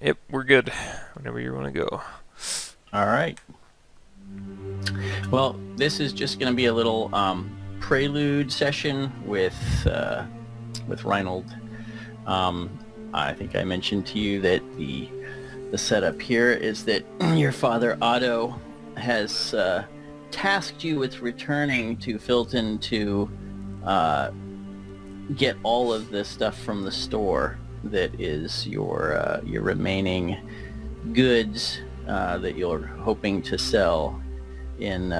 Yep, we're good. Whenever you want to go. All right. Well, this is just going to be a little prelude session with Reinnold. I think I mentioned to you that the setup here is that your father Otto has tasked you with returning to Filton to get all of the stuff from the store that is your remaining goods that you're hoping to sell in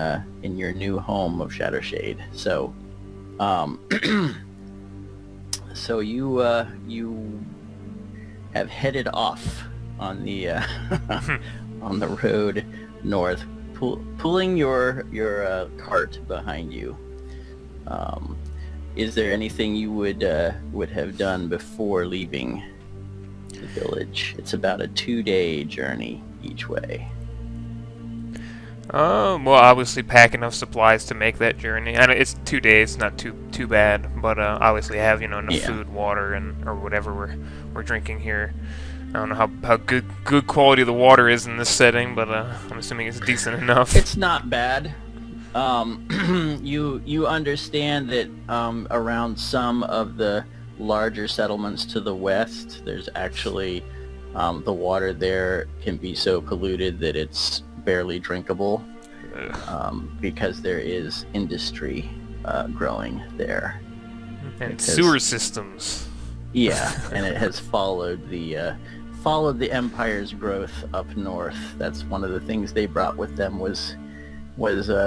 your new home of Shadowshade. So, so you have headed off on the on the road north, pulling your cart behind you. Is there anything you would have done before leaving the village? It's about a 2-day journey each way. Well, obviously pack enough supplies to make that journey. I know it's 2 days, not too bad, but obviously have enough food, water, and or whatever we're drinking here. I don't know how good quality the water is in this setting, but I'm assuming it's decent enough. It's not bad. You understand that around some of the larger settlements to the west, there's actually the water there can be so polluted that it's barely drinkable because there is industry growing there. And sewer systems. Yeah, and it has followed the empire's growth up north. That's one of the things they brought with them was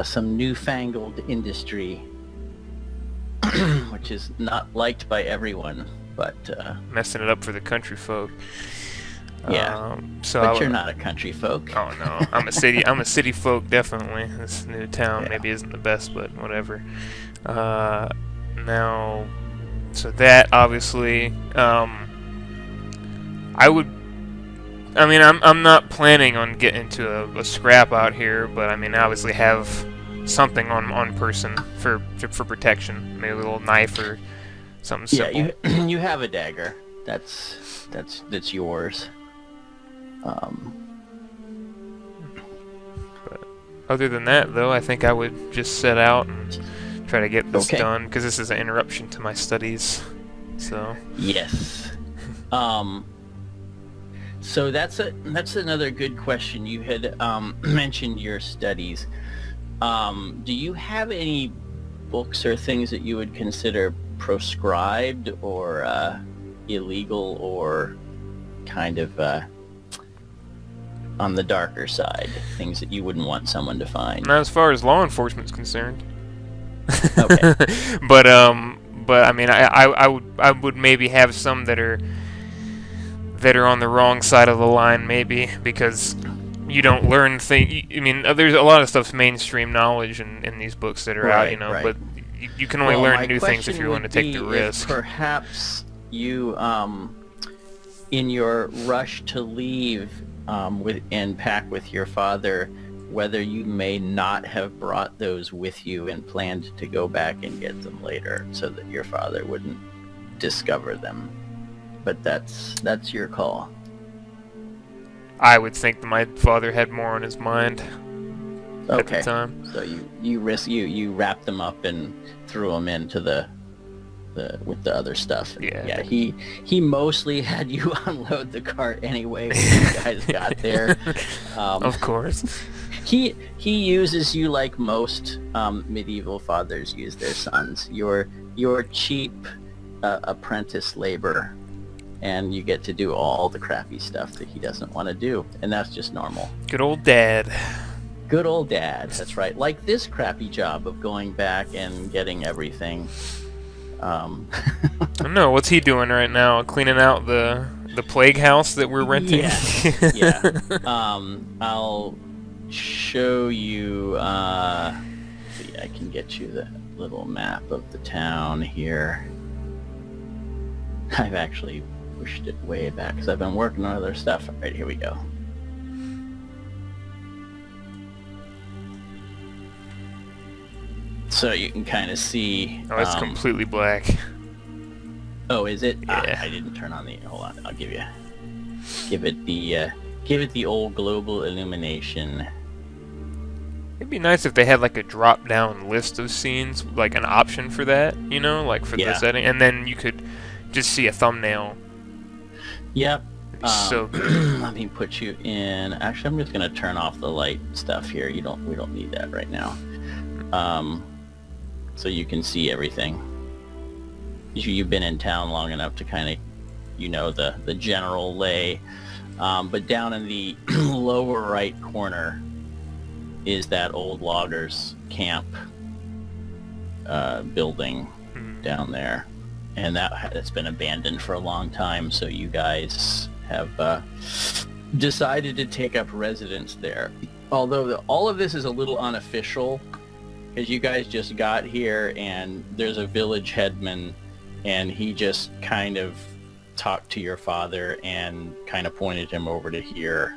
some newfangled industry, which is not liked by everyone, but messing it up for the country folk. Yeah, but you're not a country folk. Oh no, I'm a city folk, definitely. This new town maybe isn't the best, but whatever. Now, so that obviously, I'm not planning on getting to a scrap out here, but I mean, obviously have something on person for protection, maybe a little knife or something simple. Yeah, you have a dagger. That's yours. But other than that, though, I think I would just set out and try to get this done, because this is an interruption to my studies. So yes. So that's another good question. You had mentioned your studies. Do you have any books or things that you would consider proscribed or illegal or kind of on the darker side, things that you wouldn't want someone to find? Not as far as law enforcement's concerned. Okay. But I mean, I would maybe have some that are on the wrong side of the line, maybe, because you don't learn things. I mean, there's a lot of stuff's mainstream knowledge in these books that are out, right. But you can only learn new things if you're willing to take the risk. Perhaps you, in your rush to leave and pack with your father, whether you may not have brought those with you and planned to go back and get them later so that your father wouldn't discover them. But that's your call. I would think that my father had more on his mind at the time. So you wrapped them up and threw them into the with the other stuff. Yeah. He mostly had you unload the cart anyway when you guys got there. Of course. He uses you like most medieval fathers use their sons. You're cheap apprentice labor, and you get to do all the crappy stuff that he doesn't want to do, and that's just normal. Good old dad. Good old dad, that's right. Like this crappy job of going back and getting everything. I don't know, what's he doing right now? Cleaning out the plague house that we're renting? Yeah. I'll show you, see, I can get you the little map of the town here. I've actually pushed it way back because I've been working on other stuff. Alright, here we go. So you can kind of see... Oh, it's completely black. Oh, is it? Yeah. I didn't turn on the... Hold on, I'll give you... Give it the old global illumination. It'd be nice if they had like a drop-down list of scenes, like an option for that, you know, like for the setting, and then you could just see a thumbnail. Yep. So let me put you in. Actually, I'm just gonna turn off the light stuff here. We don't need that right now. So you can see everything. You've been in town long enough to kind of, the general lay. But down in the lower right corner is that old loggers camp building down there, and that's been abandoned for a long time. So you guys have decided to take up residence there. Although all of this is a little unofficial, because you guys just got here, and there's a village headman, and he just kind of talked to your father and kind of pointed him over to here.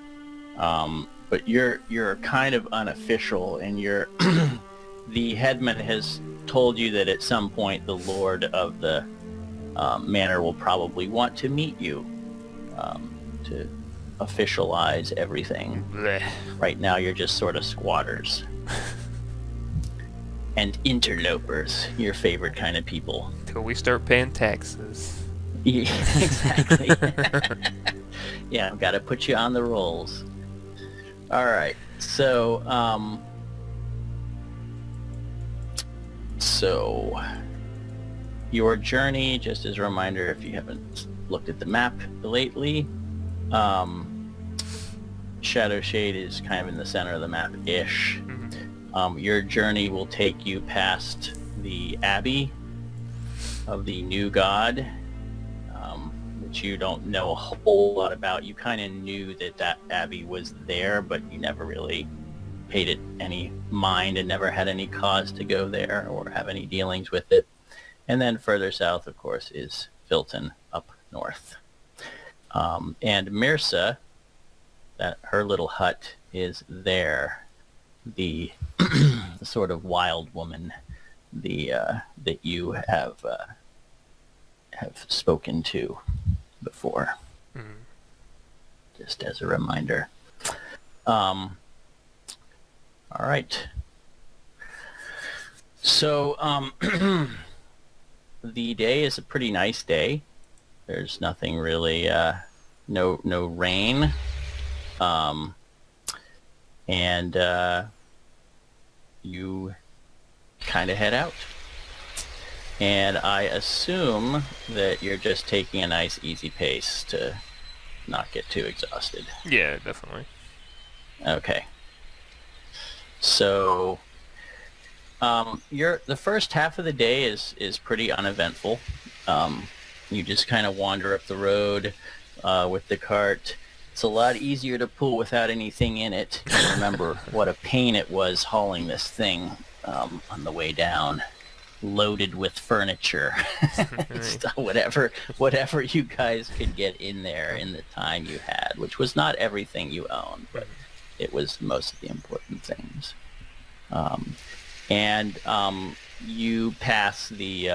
But you're kind of unofficial, and the headman has told you that at some point the lord of the manor will probably want to meet you to officialize everything. Blech. Right now you're just sort of squatters and interlopers, your favorite kind of people. Till we start paying taxes. Yeah, exactly. Yeah, I've got to put you on the rolls. All right, so your journey, just as a reminder, if you haven't looked at the map lately, Shadowshade is kind of in the center of the map-ish. Your journey will take you past the Abbey of the New God, which you don't know a whole lot about. You kind of knew that Abbey was there, but you never really paid it any mind and never had any cause to go there or have any dealings with it. And then further south, of course, is Filton up north. And Mirsa, that her little hut is there. The sort of wild woman, that you have spoken to before. Just as a reminder. All right. So the day is a pretty nice day. There's nothing really, no rain. And you kind of head out. And I assume that you're just taking a nice easy pace to not get too exhausted. Yeah, definitely. Okay. So the first half of the day is pretty uneventful. You just kind of wander up the road with the cart. It's a lot easier to pull without anything in it. I remember what a pain it was hauling this thing on the way down, loaded with furniture. whatever you guys could get in there in the time you had, which was not everything you owned, but it was most of the important things. And you pass the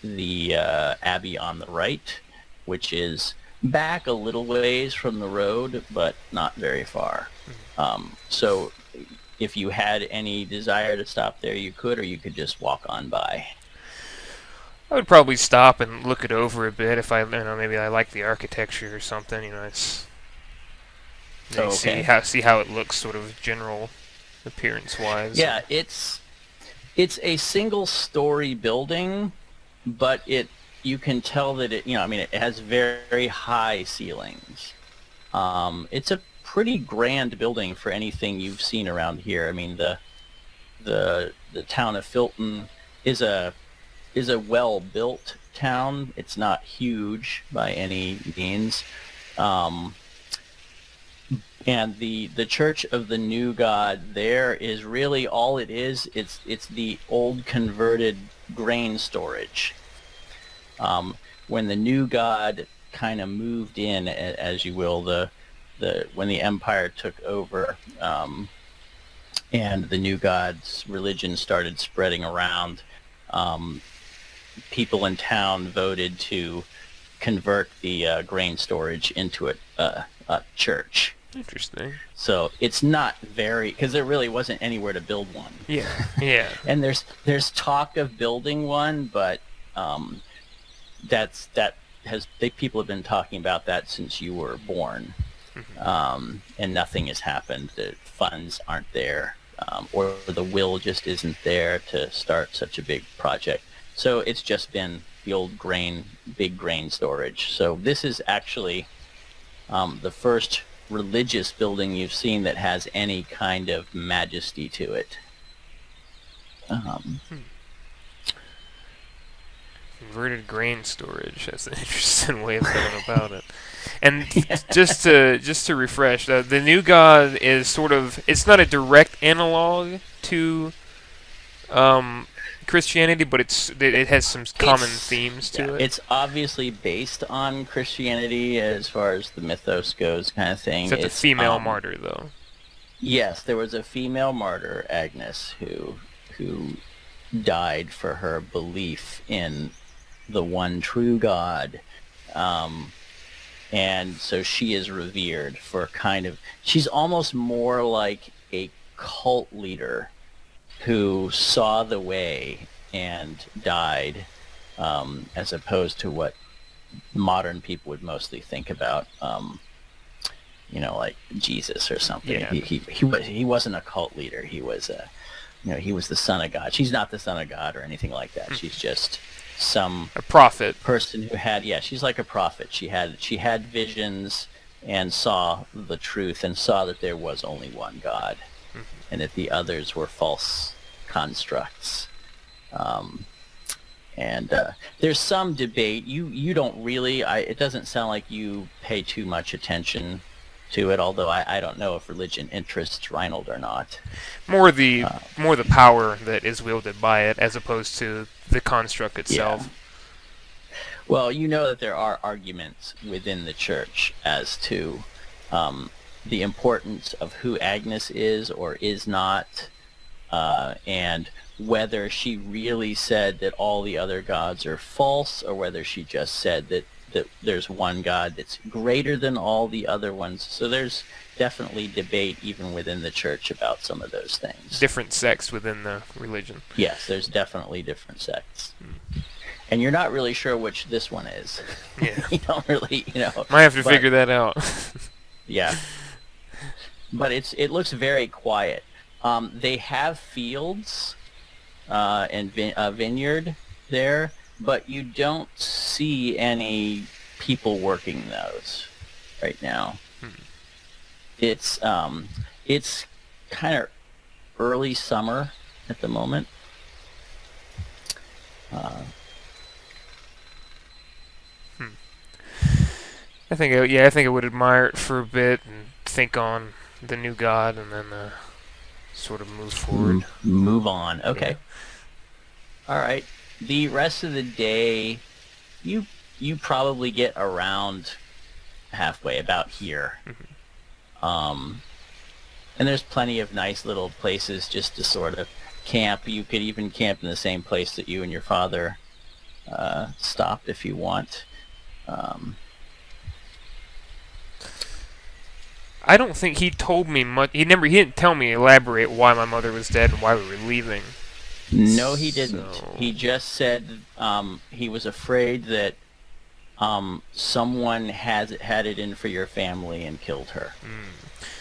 Abbey on the right, which is back a little ways from the road, but not very far. So if you had any desire to stop there, you could, or you could just walk on by. I would probably stop and look it over a bit if maybe I like the architecture or something. It's okay. see how it looks, sort of general appearance-wise. Yeah, it's a single-story building, but you can tell that it has very high ceilings. It's a pretty grand building for anything you've seen around here. I mean, the town of Filton is a well-built town. It's not huge by any means. And the Church of the New God there is really all it is. It's the old converted grain storage. When the New God kind of moved in, as you will, when the Empire took over, and the New God's religion started spreading around, people in town voted to convert the grain storage into a church. Interesting. So it's not very, because there really wasn't anywhere to build one. Yeah. And there's talk of building one, but people have been talking about that since you were born, and nothing has happened. The funds aren't there, or the will just isn't there to start such a big project. So it's just been the old big grain storage. So this is actually the first religious building you've seen that has any kind of majesty to it. Converted grain storage. That's an interesting way of thinking about it. And just to refresh, the new god is sort of, it's not a direct analog to Christianity, but it has some common themes to it. It's obviously based on Christianity as far as the mythos goes, kind of thing. Except the female martyr, though. Yes, there was a female martyr, Agnes, who died for her belief in the one true God. And so she is revered for she's almost more like a cult leader who saw the way and died, as opposed to what modern people would mostly think about, like Jesus or something. Yeah. He wasn't a cult leader. He was he was the son of God. She's not the son of God or anything like that. She's just a prophet person who had, she's like a prophet. She had visions and saw the truth and saw that there was only one God, and that the others were false constructs. And there's some debate. You don't really. It doesn't sound like you pay too much attention to it. Although I don't know if religion interests Reinnold or not. More the power that is wielded by it, as opposed to the construct itself. Yeah. Well, you know that there are arguments within the church as to the importance of who Agnes is or is not, and whether she really said that all the other gods are false, or whether she just said that there's one God that's greater than all the other ones. So there's definitely debate even within the church about some of those things. Different sects within the religion. Yes, there's definitely different sects. And you're not really sure which this one is. Yeah. You don't really, Might have to figure that out. Yeah. But it looks very quiet. They have fields and a vineyard there, but you don't see any people working those right now. It's kind of early summer at the moment. I think I would admire it for a bit and think on the new god, and then sort of move forward. Move on. Okay. Yeah. All right. The rest of the day, you probably get around halfway, about here. And there's plenty of nice little places just to sort of camp. You could even camp in the same place that you and your father stopped if you want. I don't think he told me much. He didn't tell me, elaborate why my mother was dead and why we were leaving. No, he didn't. So... He just said he was afraid that someone had it in for your family and killed her.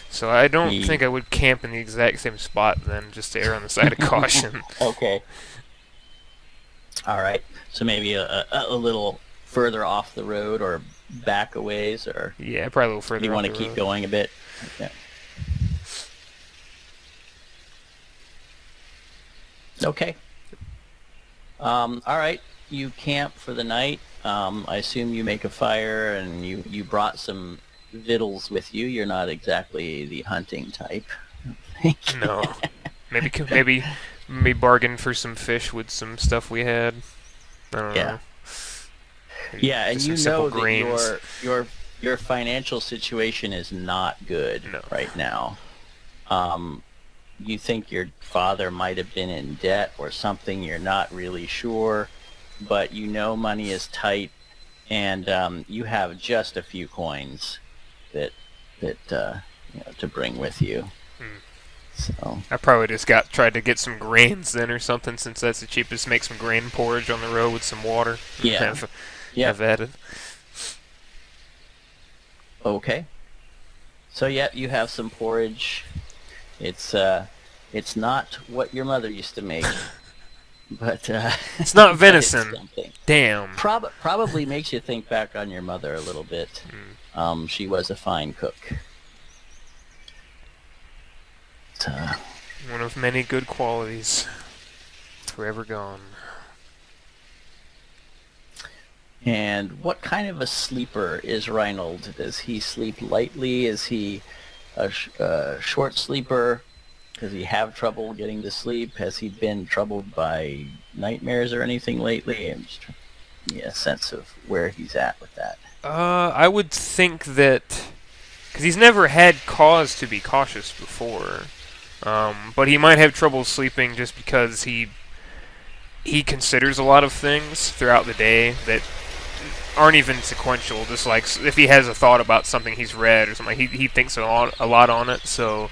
So I don't think I would camp in the exact same spot then, just to err on the side of caution. Okay. All right. So maybe a little further off the road, or back a ways, or... Yeah, probably a little further. You want to keep going a bit? Yeah. Okay. All right. You camp for the night. I assume you make a fire, and you brought some victuals with you. You're not exactly the hunting type, I think. No. Maybe bargain for some fish with some stuff we had. I don't know. Yeah, and you know that your financial situation is not good right now. You think your father might have been in debt or something. You're not really sure, but you know money is tight, and you have just a few coins that to bring with you. So I probably just tried to get some grains then or something, since that's the cheapest. Make some grain porridge on the road with some water. Yeah. Have at it. Okay. So you have some porridge. It's not what your mother used to make, but it's not venison. It's damn. Probably makes you think back on your mother a little bit. She was a fine cook. One of many good qualities. Forever gone. And what kind of a sleeper is Reinnold? Does he sleep lightly? Is he a short sleeper? Does he have trouble getting to sleep? Has he been troubled by nightmares or anything lately? I'm just trying to get a sense of where he's at with that. I would think that... because he's never had cause to be cautious before. But he might have trouble sleeping just because he considers a lot of things throughout the day that aren't even sequential. Just like if he has a thought about something he's read or something, he thinks a lot on it. So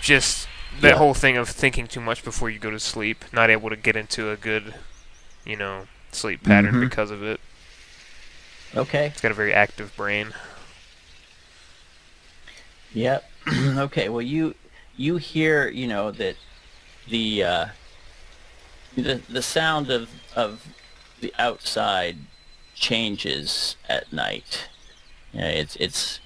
just that whole thing of thinking too much before you go to sleep, not able to get into a good, sleep pattern because of it. Okay. It's got a very active brain. Yep. Okay. Well, you hear, that the sound of the outside changes at night. It's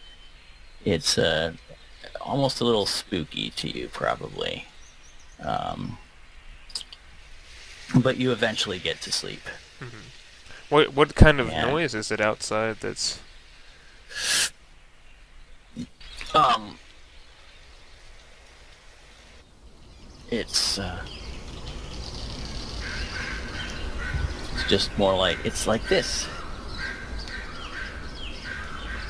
almost a little spooky to you, probably. But you eventually get to sleep. What kind of noise is it outside that's... It's just more like, it's like this.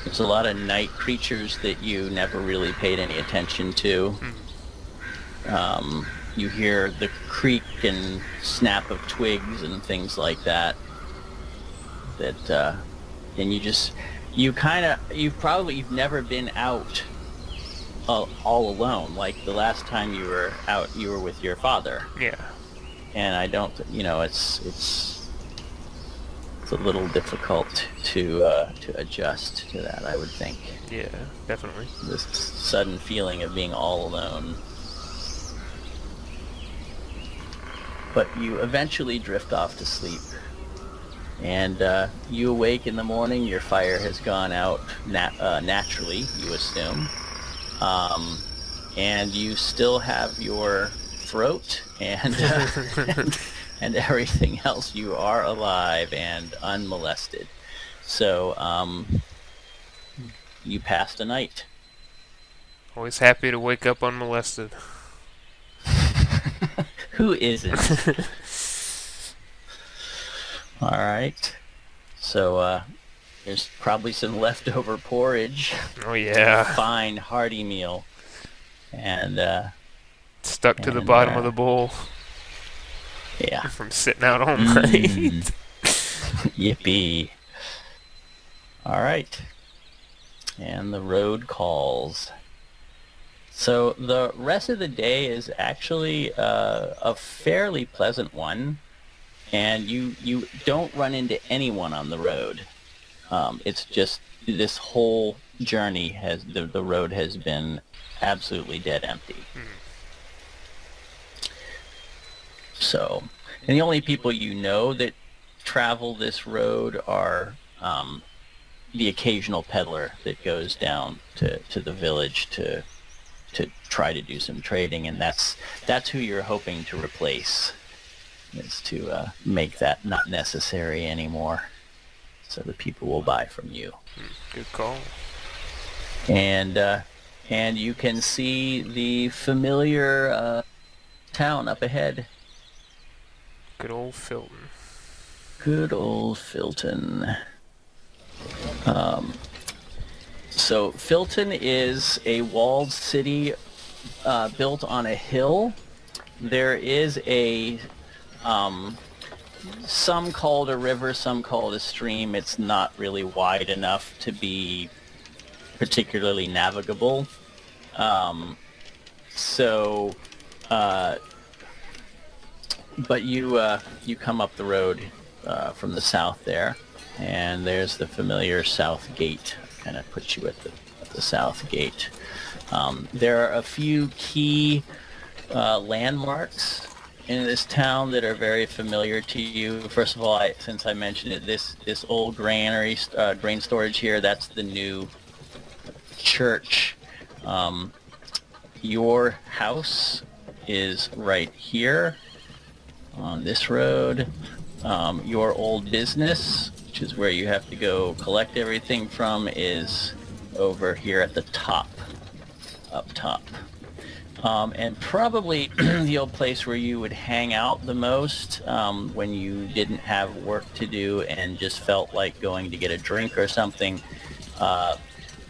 There's a lot of night creatures that you never really paid any attention to. You hear the creak and snap of twigs and things like that. And you've never been out all alone. Like the last time you were out, you were with your father. Yeah. And I don't, it's a little difficult to adjust to that, I would think. Yeah, definitely. This sudden feeling of being all alone. But you eventually drift off to sleep. And you awake in the morning, your fire has gone out naturally, you assume. And you still have your throat and and everything else. You are alive and unmolested. So you passed a night. Always happy to wake up unmolested. Who isn't? All right. So there's probably some leftover porridge. Oh yeah. Fine, hearty meal. And stuck to the bottom of the bowl. Yeah. From sitting out all night. Yippee. All right. And the road calls. So the rest of the day is actually a fairly pleasant one, and you don't run into anyone on the road. It's just this whole journey the road has been absolutely dead empty. So, and the only people you know that travel this road are the occasional peddler that goes down to the village to try to do some trading, and that's who you're hoping to replace, is to make that not necessary anymore, so the people will buy from you. Good call. And you can see the familiar town up ahead. Good old Filton. Good old Filton. So Filton is a walled city built on a hill. There is a some call it a river, some call it a stream. It's not really wide enough to be particularly navigable. So, but you come up the road from the south there, and there's the familiar south gate. Kind of puts you at the south gate. There are a few key landmarks in this town that are very familiar to you. First of all, since I mentioned it, this old granary, grain storage here, that's the new church. Your house is right here on this road. Your old business, which is where you have to go collect everything from, is over here at the top, up top. And probably the old place where you would hang out the most when you didn't have work to do and just felt like going to get a drink or something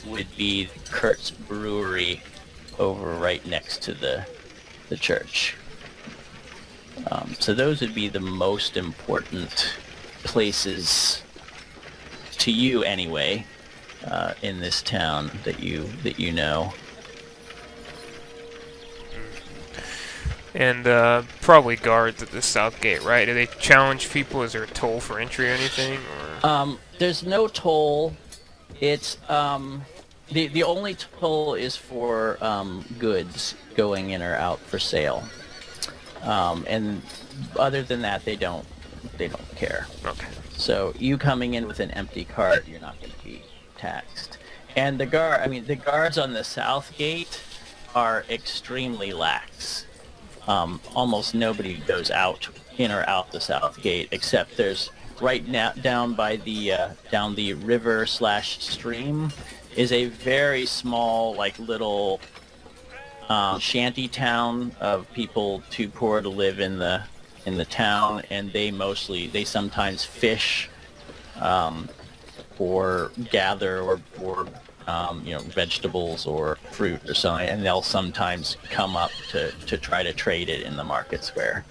would be Kurt's Brewery over right next to the church. So those would be the most important places to you anyway in this town that you know. And probably guards at the south gate, right? Do they challenge people? Is there a toll for entry or anything? Or? There's no toll. It's the only toll is for goods going in or out for sale. And other than that, they don't care. Okay. So you coming in with an empty cart, you're not going to be taxed. And the guards on the south gate are extremely lax. Almost nobody goes in or out the south gate, except there's right now down by down the river / stream is a very small, like, little shanty town of people too poor to live in the town, and they sometimes fish or gather or vegetables or fruit or something, and they'll sometimes come up to try to trade it in the market square.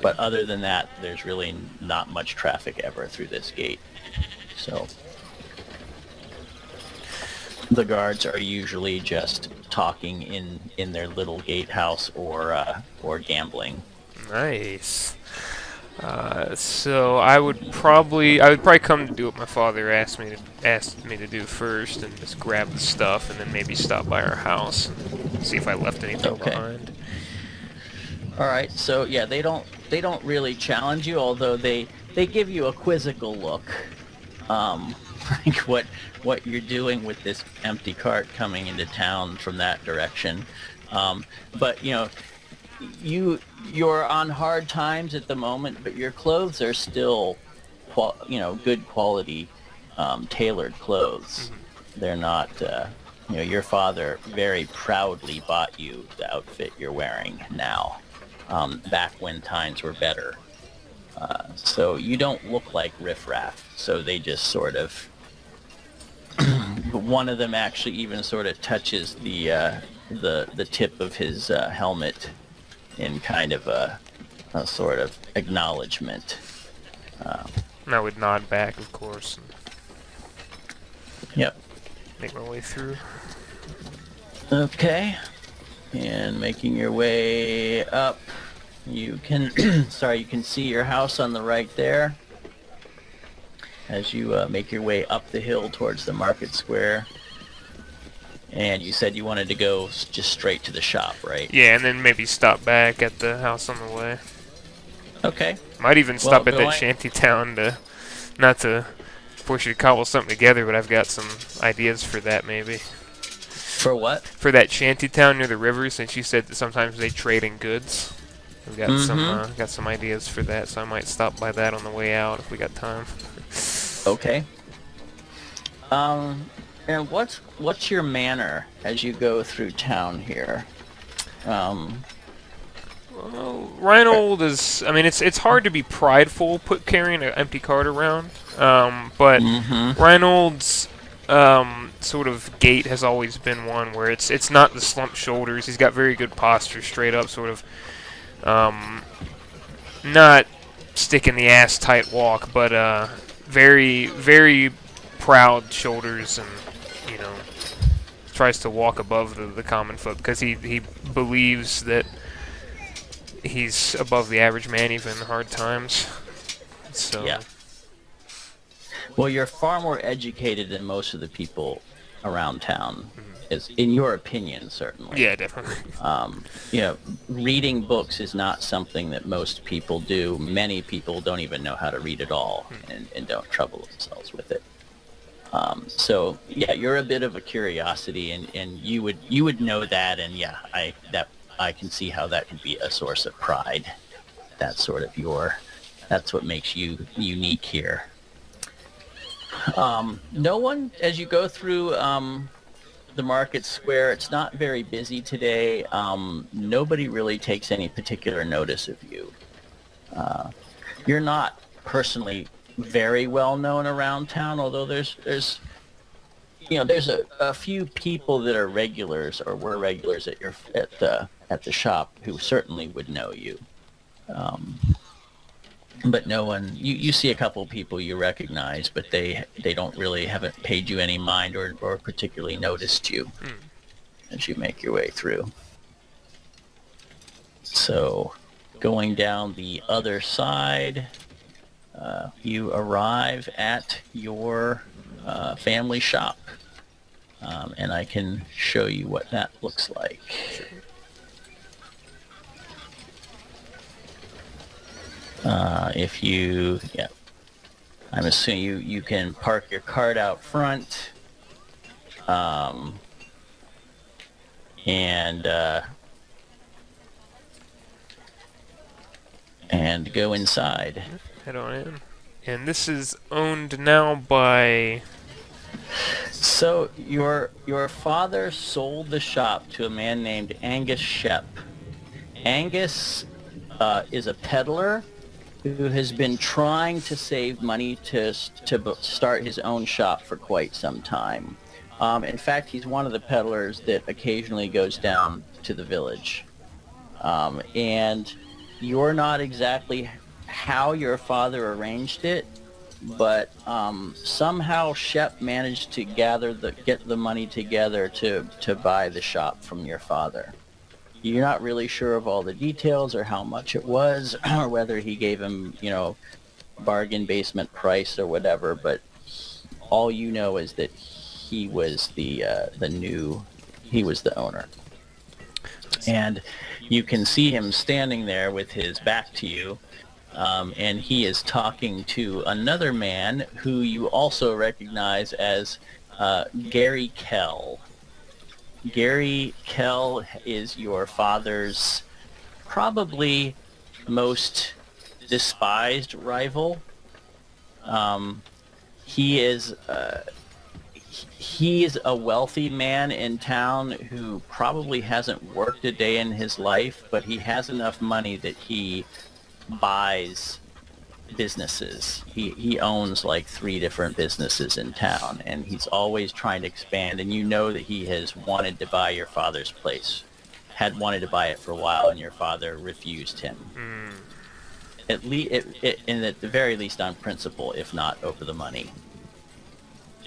But other than that, there's really not much traffic ever through this gate. So the guards are usually just talking in their little gatehouse or gambling. Nice. So I would probably come to do what my father asked me to do first, and just grab the stuff, and then maybe stop by our house and see if I left anything behind. All right. So yeah, they don't really challenge you, although they give you a quizzical look, like what you're doing with this empty cart coming into town from that direction. But you're on hard times at the moment, but your clothes are still, good quality, tailored clothes. They're not, your father very proudly bought you the outfit you're wearing now, back when times were better. So you don't look like riffraff. So they just sort of, one of them actually even sort of touches the tip of his helmet in kind of a sort of acknowledgement. And I would nod back, of course. Yep. Make my way through. Okay. And making your way up, you can you can see your house on the right there as you make your way up the hill towards the market square. And you said you wanted to go just straight to the shop, right? Yeah, and then maybe stop back at the house on the way. Okay. Might even stop at that shanty town not to force you to cobble something together, but I've got some ideas for that maybe. For what? For that shanty town near the river, since you said that sometimes they trade in goods. I've got some ideas for that, so I might stop by that on the way out if we got time. Okay. And what's your manner as you go through town here? Well, Reinnold is. I mean, it's hard to be prideful carrying an empty cart around. But Reinnold's sort of gait has always been one where it's not the slumped shoulders. He's got very good posture, straight up, sort of. Not stick in the ass tight walk, but very, very proud shoulders, and you know, tries to walk above the common folk because he believes that he's above the average man even in hard times. So Yeah. Well, you're far more educated than most of the people around town, is in your opinion, certainly. yeah, definitely. You know, reading books is not something that most people do. Many people don't even know how to read at all, and don't trouble themselves with it. So yeah, you're a bit of a curiosity, and you would know that, and yeah, I can see how that could be a source of pride. That's sort of that's what makes you unique here. No one, as you go through the market square, it's not very busy today. Nobody really takes any particular notice of you. You're not personally very well known around town, although there's a few people that are regulars or were regulars at the shop who certainly would know you. But no one, you see a couple of people you recognize, but they haven't paid you any mind or particularly noticed you as you make your way through. So going down the other side, you arrive at your family shop, and I can show you what that looks like. I'm assuming you can park your cart out front, and go inside. Head on in. And this is owned now by... So your father sold the shop to a man named Angus Shep. Angus is a peddler who has been trying to save money to start his own shop for quite some time. In fact, he's one of the peddlers that occasionally goes down to the village. And you're not exactly how your father arranged it, but somehow Shep managed to get the money together to buy the shop from your father. You're not really sure of all the details or how much it was, or whether he gave him, bargain basement price or whatever, but all you know is that he was the owner. And you can see him standing there with his back to you, and he is talking to another man who you also recognize as Gary Kell. Gary Kell is your father's probably most despised rival. He is a wealthy man in town who probably hasn't worked a day in his life, but he has enough money that he buys businesses. He owns like 3 different businesses in town, and he's always trying to expand, and you know that he has wanted to buy your father's place, had wanted to buy it for a while, and your father refused him. At the very least on principle, if not over the money,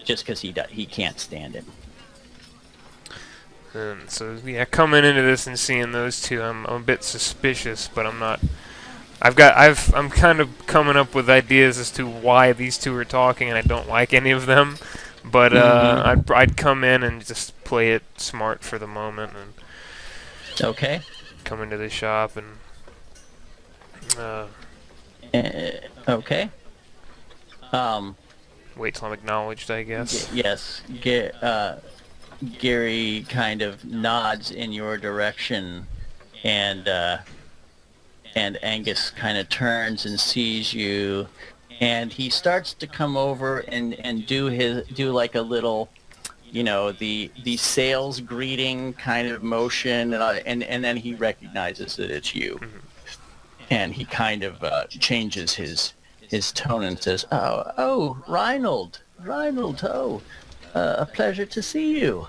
just because he can't stand him. So yeah, coming into this and seeing those two, I'm a bit suspicious, but I'm not. I'm kind of coming up with ideas as to why these two are talking, and I don't like any of them. But I'd come in and just play it smart for the moment, and okay, come into the shop and okay. Wait till I'm acknowledged, I guess. Yes. Gary kind of nods in your direction, and Angus kind of turns and sees you, and he starts to come over and do like a little, the sales greeting kind of motion, and then he recognizes that it's you, and he kind of changes his tone and says, "Oh, Reinnold, a pleasure to see you."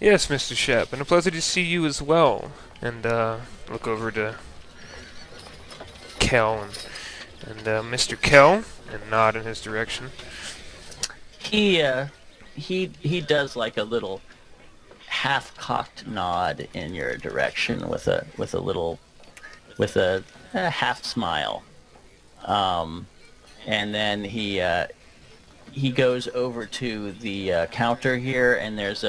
Yes, Mr. Shep, and a pleasure to see you as well. And look over to Kell, and Mr. Kell, and nod in his direction. He does like a little half-cocked nod in your direction with a half smile, and then he goes over to the counter here, and there's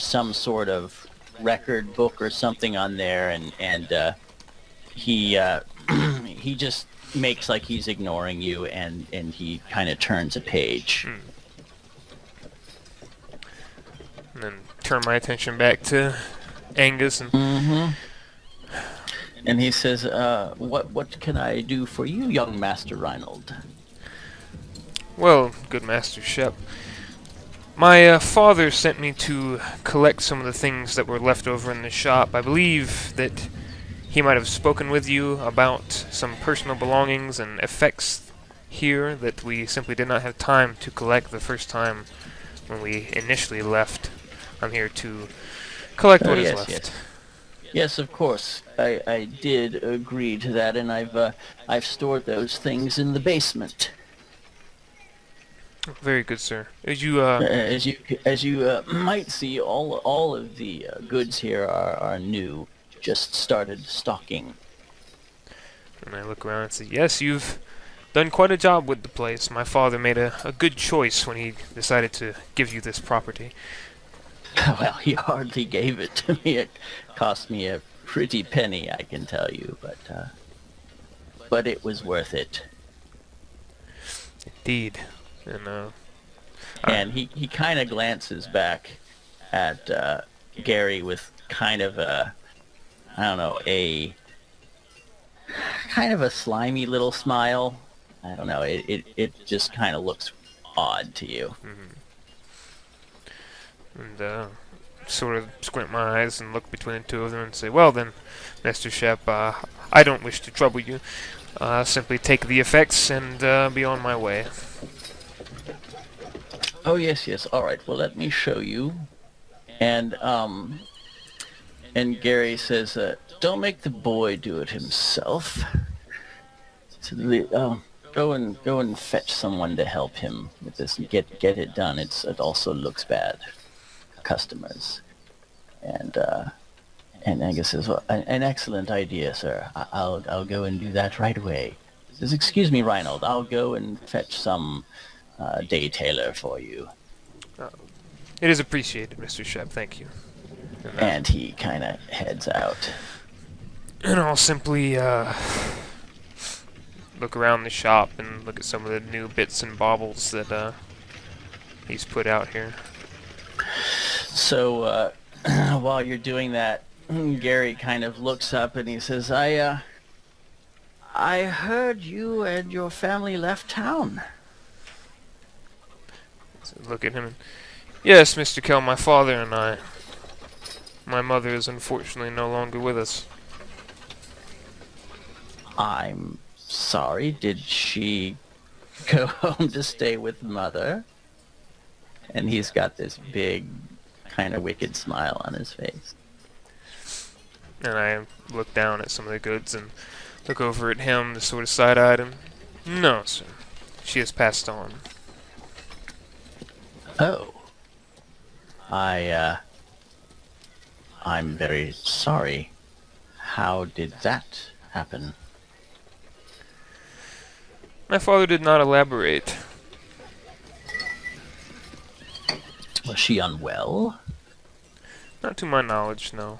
some sort of record book or something on there, and he he just makes like he's ignoring you, and he kind of turns a page. And then turn my attention back to Angus, and and he says, what can I do for you, young Master Reinnold? well, good Master Shep, my father sent me to collect some of the things that were left over in the shop. I believe that he might have spoken with you about some personal belongings and effects here that we simply did not have time to collect the first time when we initially left. I'm here to collect what is left. Yes, of course. I did agree to that, and I've stored those things in the basement. Very good, sir. As you might see, all of the goods here are new. Just started stocking. And I look around and say, yes, you've done quite a job with the place. My father made a good choice when he decided to give you this property. Well, he hardly gave it to me. It cost me a pretty penny, I can tell you, but it was worth it. Indeed. And he kind of glances back at Gary with kind of a, I don't know, a kind of a slimy little smile. I don't know. It just kind of looks odd to you. And sort of squint my eyes and look between the two of them and say, well then, Mr. Shep, I don't wish to trouble you. Simply take the effects and be on my way. Oh, yes. All right. Well, let me show you. And Gary says, don't make the boy do it himself. Go and fetch someone to help him with this and get it done. It also looks bad. Customers. And Angus says, well, an excellent idea, sir. I'll go and do that right away. He says, excuse me, Reinnold, I'll go and fetch some day-tailor for you. It is appreciated, Mr. Shep, thank you. And he kind of heads out. And I'll simply look around the shop and look at some of the new bits and baubles that he's put out here. So while you're doing that, Gary kind of looks up and he says, I heard you and your family left town. So look at him and, yes, Mr. Kell, my father and I. My mother is unfortunately no longer with us. I'm sorry, did she go home to stay with mother? And he's got this big, kind of wicked smile on his face. And I look down at some of the goods and look over at him to sort of side-eye him. No, sir. She has passed on. Oh. I'm very sorry. How did that happen? My father did not elaborate. Was she unwell? Not to my knowledge, no.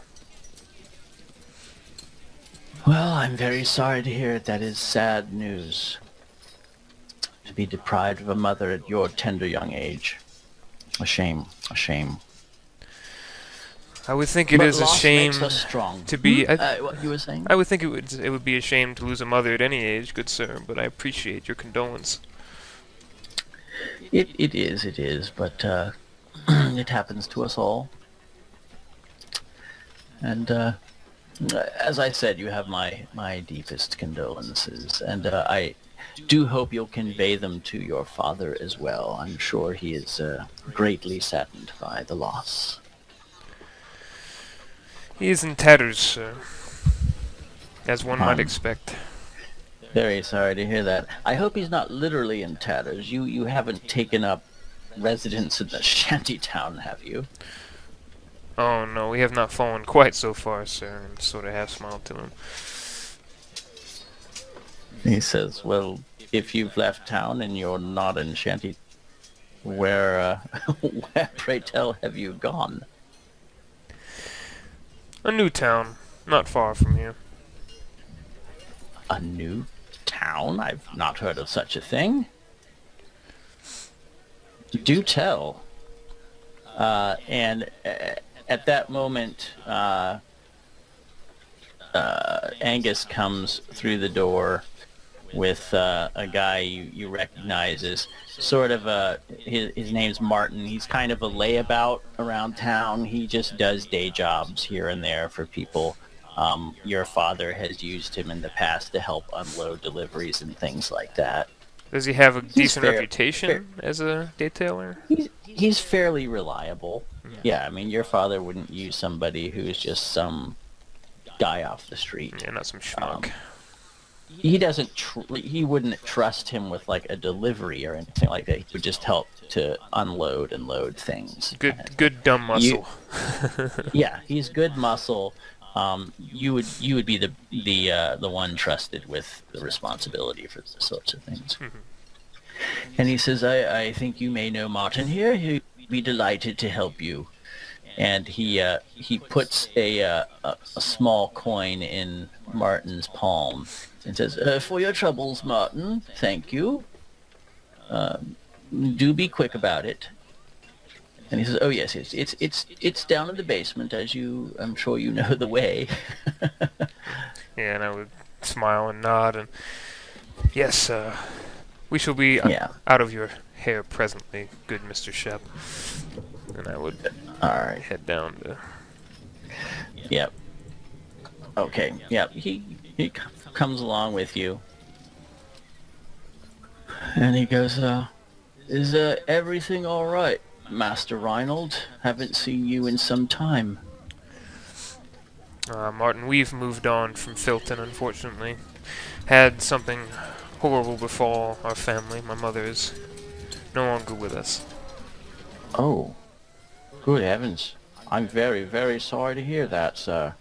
Well, I'm very sorry to hear it. That is sad news. To be deprived of a mother at your tender young age. A shame. A shame. I would think it is a shame to be. What you were saying? I would think it would be a shame to lose a mother at any age, good sir. But I appreciate your condolence. It is. But it happens to us all. And as I said, you have my deepest condolences, and I do hope you'll convey them to your father as well. I'm sure he is greatly saddened by the loss. He is in tatters, sir, as one might expect. Very sorry to hear that. I hope he's not literally in tatters. You haven't taken up residence in the shanty town, have you? Oh no, we have not fallen quite so far, sir, and sort of half smiled to him. He says, well, if you've left town and you're not in shanty, where, where, pray tell, have you gone? A new town, not far from here. A new town? I've not heard of such a thing. Do tell. And at that moment, Angus comes through the door with a guy you recognize as sort of his name's Martin. He's kind of a layabout around town. He just does day jobs here and there for people. Your father has used him in the past to help unload deliveries and things like that. Does he have a decent reputation as a detailer? He's fairly reliable. Yeah, I mean, your father wouldn't use somebody who's just some guy off the street. Yeah, not some schmuck. He doesn't. He wouldn't trust him with like a delivery or anything like that. He would just help to unload and load things. Good dumb muscle. Yeah, he's good muscle. You would be the one trusted with the responsibility for those sorts of things. Mm-hmm. And he says, I think you may know Martin here. He'd be delighted to help you. And he puts a small coin in Martin's palm and says, for your troubles, Martin, thank you. Do be quick about it. And he says, oh yes, it's down in the basement, as I'm sure you know the way. Yeah, and I would smile and nod, and yes, we shall be out of your hair presently, good Mr. Shep. And I would head down to... Yep. Okay, yep, he comes along with you. And he goes, is everything all right, Master Reinnold? Haven't seen you in some time. Martin, we've moved on from Filton, unfortunately. Had something horrible befall our family. My mother is no longer with us. Oh, good heavens. I'm very, very sorry to hear that, sir.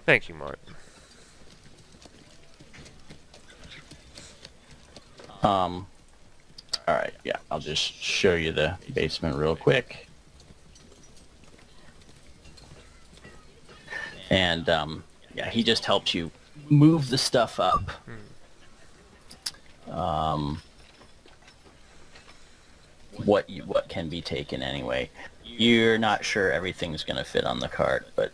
Thank you, Martin. Alright, yeah, I'll just show you the basement real quick. And, yeah, he just helps you move the stuff up. What can be taken anyway. You're not sure everything's going to fit on the cart, but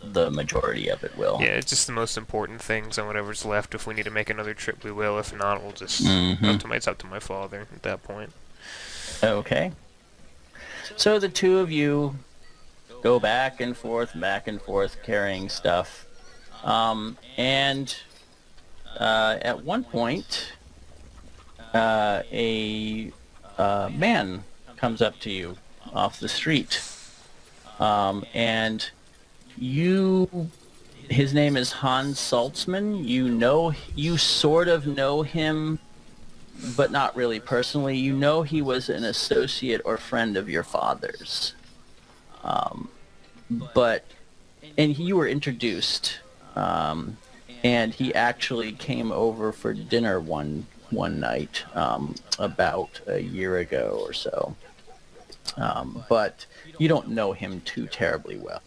the majority of it will. Yeah, it's just the most important things and whatever's left. If we need to make another trip, we will. If not, we'll just... It's up to my father at that point. Okay. So the two of you go back and forth, carrying stuff. And at one point, a man comes up to you off the street. And his name is Hans Saltzman. You sort of know him, but not really personally. You know he was an associate or friend of your father's. And you were introduced, and he actually came over for dinner one night, about a year ago or so. But you don't know him too terribly well.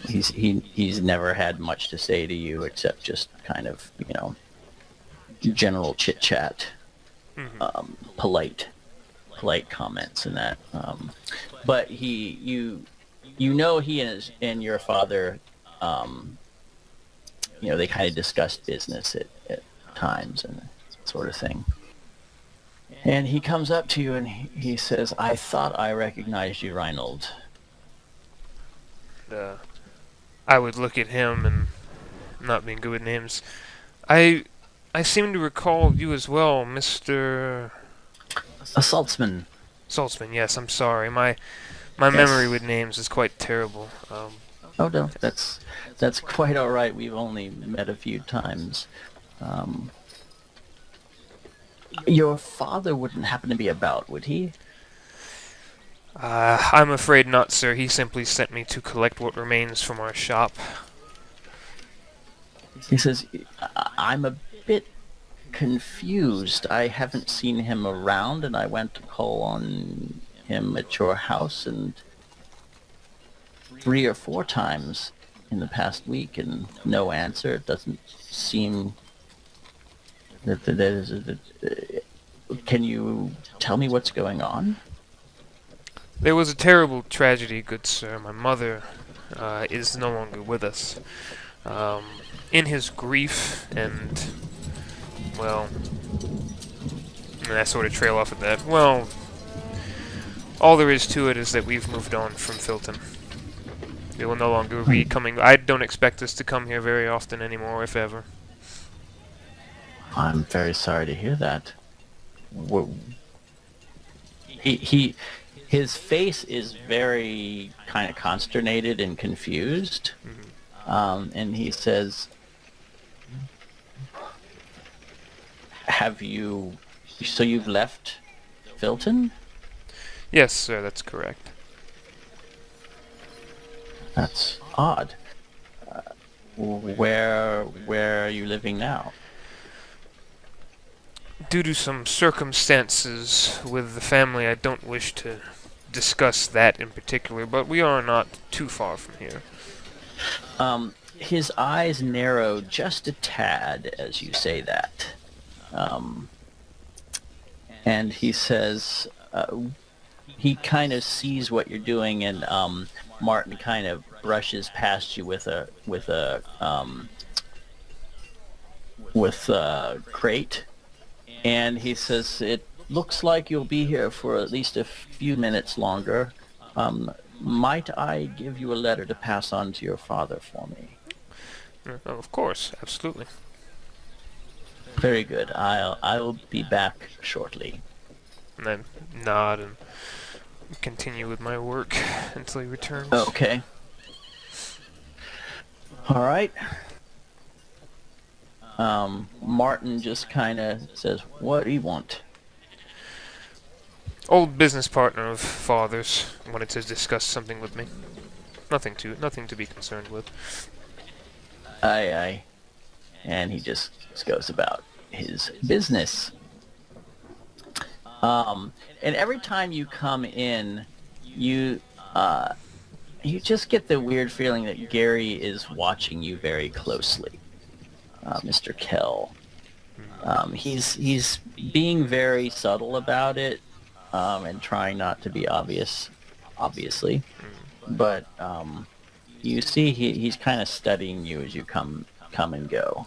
He's never had much to say to you except just kind of, general chit chat, polite comments and that. But you know he and your father, they kind of discussed business at times and that sort of thing. And he comes up to you and he says, I thought I recognized you, Reinnold. I would look at him and not being good with names. I seem to recall you as well, Mr. Saltzman. Saltzman, yes, I'm sorry. My memory with names is quite terrible. Oh no, that's quite all right. We've only met a few times. Um, your father wouldn't happen to be about, would he? I'm afraid not, sir. He simply sent me to collect what remains from our shop. He says, I'm a bit confused. I haven't seen him around, and I went to call on him at your house, and 3 or 4 times in the past week, and no answer. It doesn't seem that there's can you tell me what's going on? There was a terrible tragedy, good sir. My mother is no longer with us. In his grief and, well, and I sort of trail off of that. Well, all there is to it is that we've moved on from Filton. We will no longer be coming. I don't expect us to come here very often anymore, if ever. I'm very sorry to hear that. His face is very kind of consternated and confused. And he says, so you've left Filton? Yes, sir, that's correct. That's odd. Where are you living now? Due to some circumstances with the family, I don't wish to discuss that in particular, but we are not too far from here. His eyes narrow just a tad as you say that. And he says, he kind of sees what you're doing, and Martin kind of brushes past you with a crate, and he says, "It looks like you'll be here for at least a few minutes longer. Might I give you a letter to pass on to your father for me?" Of course, absolutely. Very good. I'll be back shortly. And then nod and continue with my work until he returns. Okay. All right. Martin just kind of says, "What do you want?" Old business partner of father's wanted to discuss something with me. Nothing to be concerned with. Aye. And he just goes about his business. And every time you come in, you just get the weird feeling that Gary is watching you very closely, Mr. Kell. He's being very subtle about it, and trying not to be obvious, obviously. But you see he's kind of studying you as you come and go.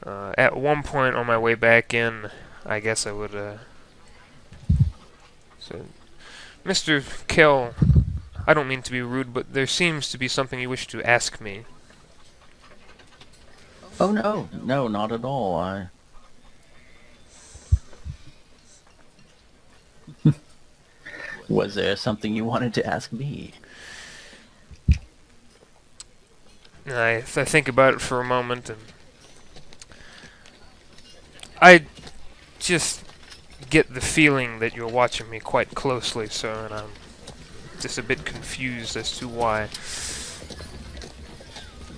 At one point on my way back in, I guess I would say, Mr. Kell, I don't mean to be rude, but there seems to be something you wish to ask me. Oh, no, not at all. Was there something you wanted to ask me? I think about it for a moment, and I just get the feeling that you're watching me quite closely, sir, and I'm just a bit confused as to why.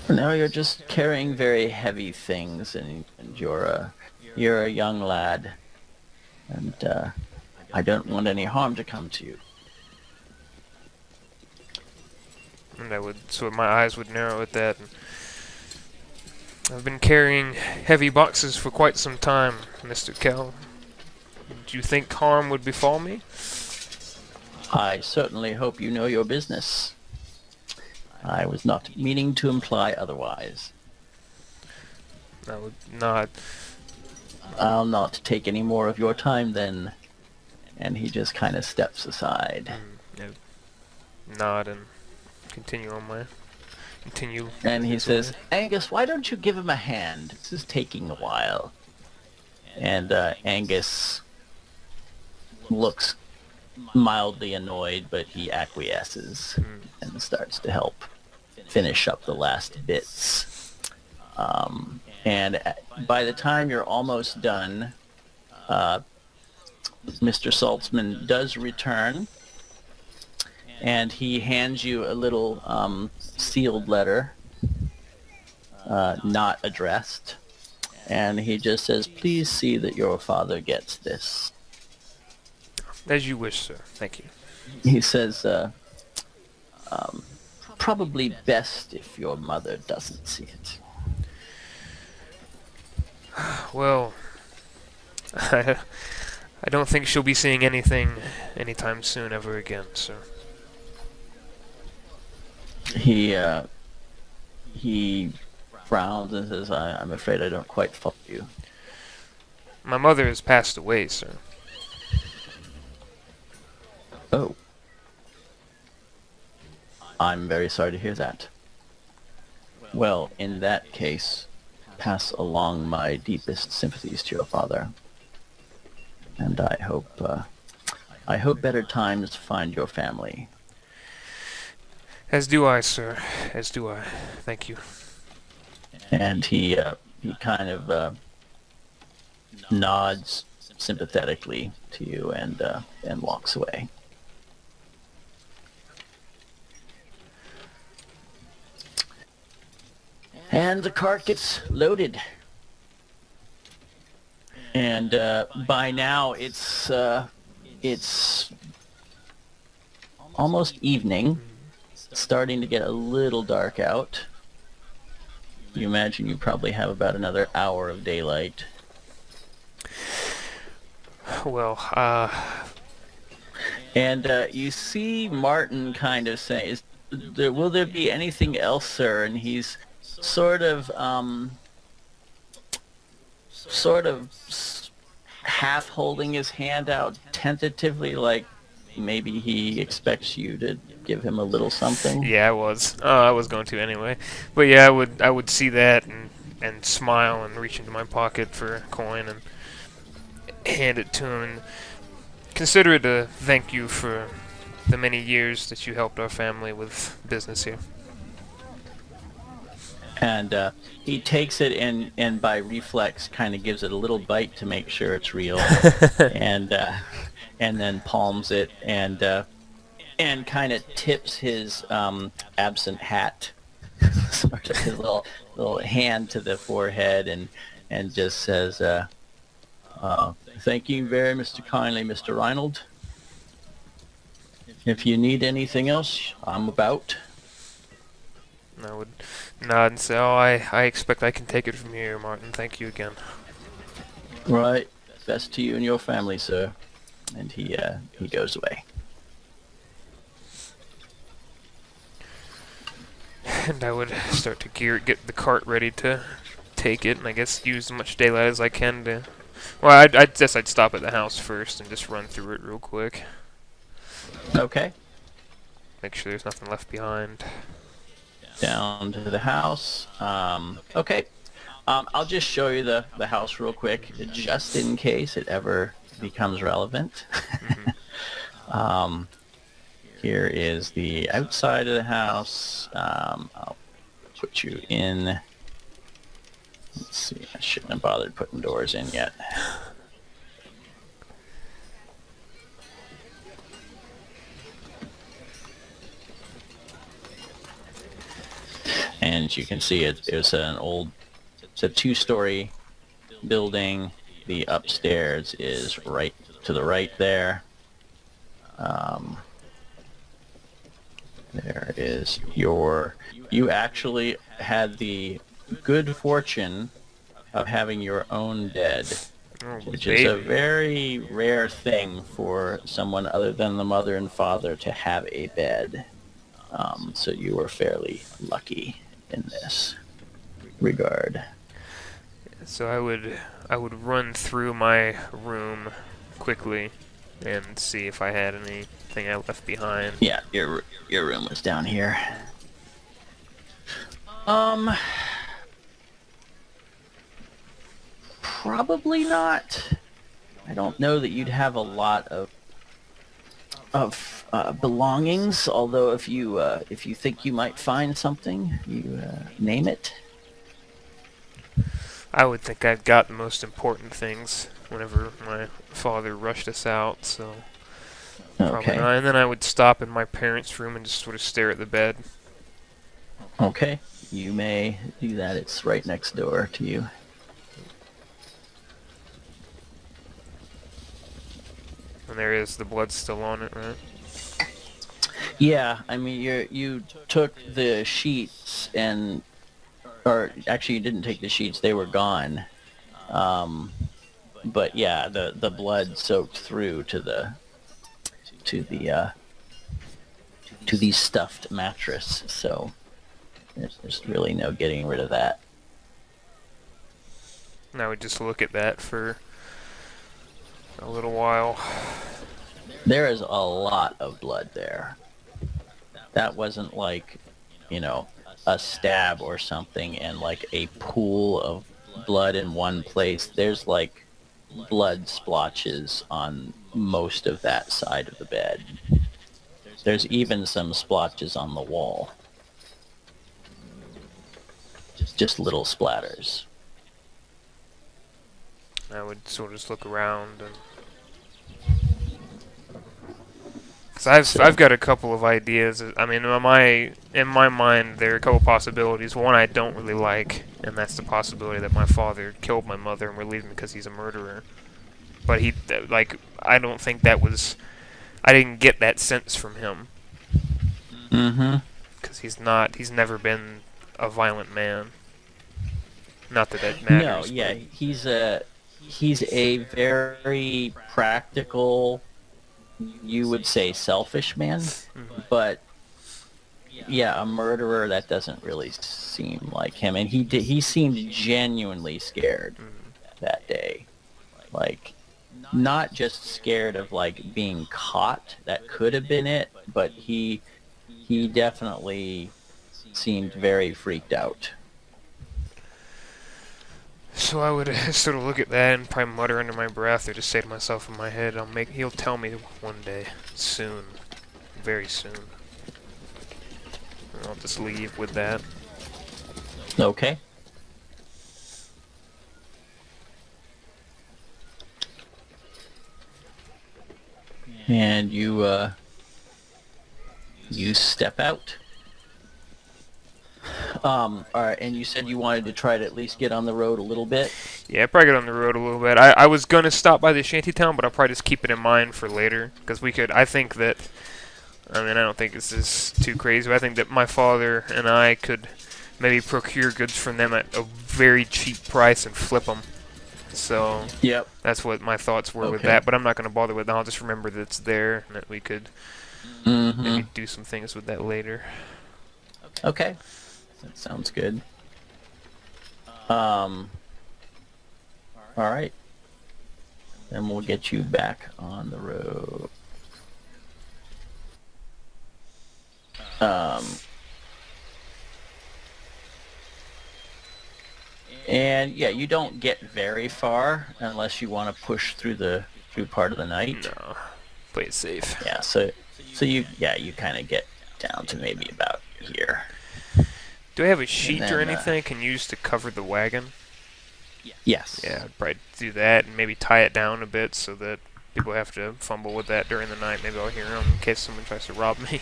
No, you're just carrying very heavy things, and you're a young lad, and I don't want any harm to come to you. And so my eyes would narrow at that. And I've been carrying heavy boxes for quite some time, Mr. Kell. Do you think harm would befall me? I certainly hope you know your business. I was not meaning to imply otherwise. I would not. I'll not take any more of your time then. And he just kind of steps aside. Nod and continue. And he says, "Angus, why don't you give him a hand? This is taking a while." And Angus looks mildly annoyed, but he acquiesces and starts to help finish up the last bits. And by the time you're almost done, Mr. Saltzman does return, and he hands you a little sealed letter, not addressed. And he just says, "Please see that your father gets this." As you wish, sir. Thank you. He says, "Probably best if your mother doesn't see it." Well, I don't think she'll be seeing anything anytime soon ever again, sir. He frowns and says, "I'm afraid I don't quite follow you." My mother has passed away, sir. Oh. I'm very sorry to hear that. Well, in that case, pass along my deepest sympathies to your father. And I hope better times find your family. As do I, sir. As do I. Thank you. And he kind of nods sympathetically to you and walks away. And the cart gets loaded. And by now it's almost evening, starting to get a little dark out. You imagine you probably have about another hour of daylight. Well, And you see Martin kind of say, will there be anything else, sir? And he's sort of half holding his hand out tentatively, like maybe he expects you to give him a little something. yeah, I was. I was going to anyway. But yeah, I would see that and smile and reach into my pocket for a coin and hand it to him and consider it a thank you for the many years that you helped our family with business here. And he takes it and by reflex kind of gives it a little bite to make sure it's real, and then palms it and kind of tips his absent hat, sort of his little hand to the forehead, and just says, "Thank you very kindly, Mr. Reinnold. If you need anything else, I'm about." And I would nod and say, "Oh, I expect I can take it from here, Martin. Thank you again." Right. Best to you and your family, sir. And he goes away. And I would start to get the cart ready to take it, and I guess use as much daylight as I can to... Well, I guess I'd stop at the house first and just run through it real quick. Okay. Make sure there's nothing left behind. Down to the house. Okay. I'll just show you the house real quick, just in case it ever becomes relevant. Mm-hmm. Here is the outside of the house. I'll put you in. Let's see, I shouldn't have bothered putting doors in yet. And you can see it's a two-story building. The upstairs is right to the right there. There is you actually had the good fortune of having your own bed, which is a very rare thing for someone other than the mother and father to have a bed. So you were fairly lucky in this regard. So I would run through my room quickly and see if I had anything I left behind. Yeah, your room was down here. Probably not. I don't know that you'd have a lot of belongings. Although if you think you might find something, you name it. I would think I've got the most important things whenever my father rushed us out, so probably Okay. not. And then I would stop in my parents' room and just sort of stare at the bed. Okay. You may do that. It's right next door to you. And there is the blood still on it, right? Yeah, I mean, you took the sheets or actually you didn't take the sheets; they were gone. But yeah, the blood soaked through to the stuffed mattress, so there's really no getting rid of that. And I would just look at that for a little while. There is a lot of blood there. That wasn't like, a stab or something and like a pool of blood in one place. There's like blood splotches on most of that side of the bed. There's even some splotches on the wall. Just little splatters. I would sort of just look around and... Cause I've got a couple of ideas. I mean, in my mind, there are a couple possibilities. One I don't really like, and that's the possibility that my father killed my mother and we're leaving because he's a murderer. But I don't think that was... I didn't get that sense from him. Mm-hmm. Because he's never been a violent man. Not that that matters. No, yeah, he's a very practical, you would say selfish man, but yeah, a murderer, that doesn't really seem like him. And he seemed genuinely scared that day. Like, not just scared of like being caught, that could have been it, but he definitely seemed very freaked out. So I would sort of look at that and probably mutter under my breath or just say to myself in my head, he'll tell me one day, soon, very soon. And I'll just leave with that. Okay. And you step out. All right, and you said you wanted to try to at least get on the road a little bit? Yeah, probably get on the road a little bit. I was going to stop by the shantytown, but I'll probably just keep it in mind for later. Because I don't think this is too crazy, but I think that my father and I could maybe procure goods from them at a very cheap price and flip them. So, yep. That's what my thoughts were with that, but I'm not going to bother with that. I'll just remember that it's there and that we could maybe do some things with that later. Okay. That sounds good. All right. Then we'll get you back on the road. And yeah, you don't get very far unless you want to push through part of the night. No, play it safe. Yeah, so you kind of get down to maybe about here. Do I have a sheet or anything I can use to cover the wagon? Yes. Yeah, I'd probably do that and maybe tie it down a bit so that people have to fumble with that during the night. Maybe I'll hear them in case someone tries to rob me.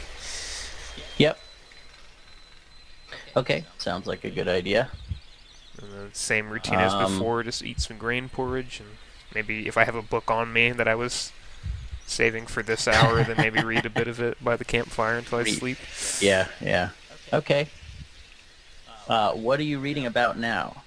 Yep. Okay, sounds like a good idea. And the same routine as before, just eat some grain porridge, and maybe if I have a book on me that I was saving for this hour, then maybe read a bit of it by the campfire until I sleep. Yeah. Okay. What are you reading about now?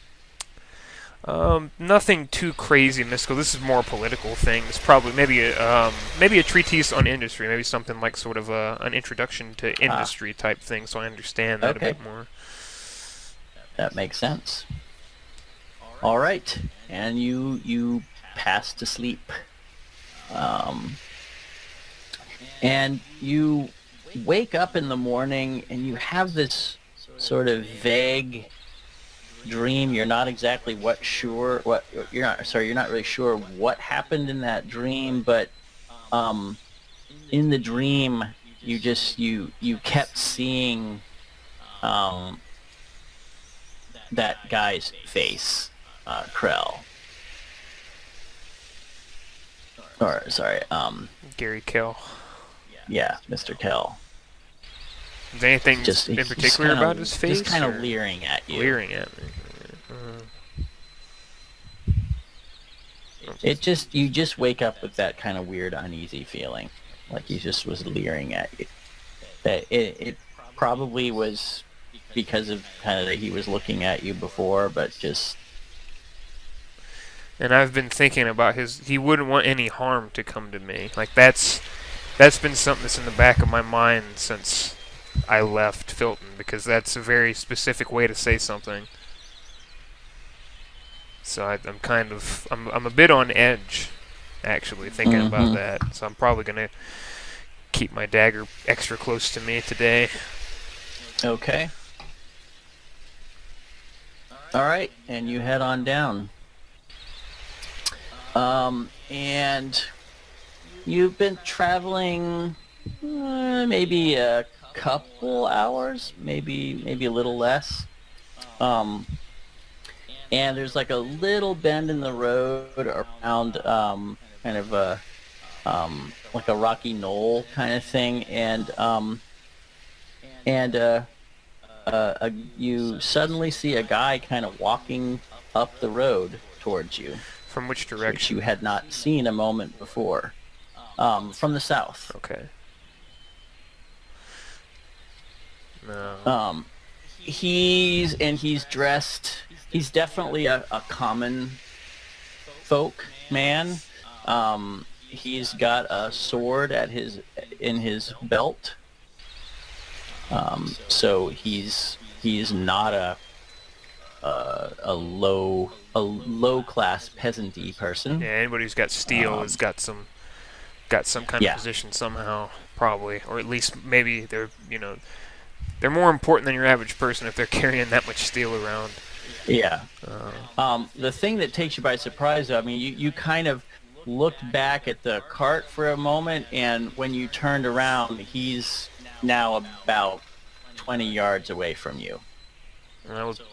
Nothing too crazy mystical. This is more political things. Probably maybe a treatise on industry. Maybe something like sort of an introduction to industry type thing, so I understand that a bit more. That makes sense. All right, and you pass to sleep, and you wake up in the morning, and you have this sort of vague dream. You're not exactly you're not really sure what happened in that dream, but in the dream you kept seeing that guy's face Krell. Or, sorry, Gary Kell. yeah, Mr. Kell. Is there anything in particular about his face? Just kind of leering at you. Leering at me. You just wake up with that kind of weird, uneasy feeling, like he just was leering at you. That it probably was because of kind of that he was looking at you before, but just. And I've been thinking about he wouldn't want any harm to come to me. Like that's been something that's in the back of my mind since I left Filton, because that's a very specific way to say something. So I'm a bit on edge, actually, thinking about that. So I'm probably gonna keep my dagger extra close to me today. Okay. All right, and you head on down. And you've been traveling maybe a couple hours, maybe a little less. And there's like a little bend in the road around kind of a like a rocky knoll kind of thing, and you suddenly see a guy kind of walking up the road towards you. From which direction? Which you had not seen a moment before. From the south. Okay. No. He's dressed. He's definitely a common folk man. He's got a sword in his belt. So he's not a low class peasanty person. Yeah, anybody who's got steel has got some kind of position somehow, probably, or at least maybe they're more important than your average person if they're carrying that much steel around. Yeah. The thing that takes you by surprise, though, I mean, you kind of looked back at the cart for a moment, and when you turned around, he's now about 20 yards away from you.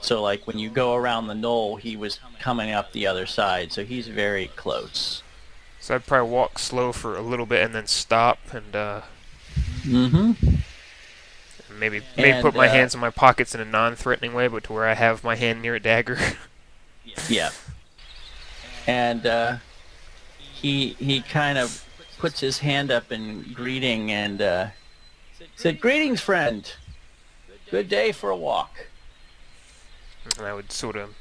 So, like, when you go around the knoll, he was coming up the other side, so he's very close. So I'd probably walk slow for a little bit and then stop and maybe put my hands in my pockets in a non-threatening way, but to where I have my hand near a dagger. Yeah. And he kind of puts his hand up in greeting and said, "Greetings, friend. Good day for a walk." And I would sort of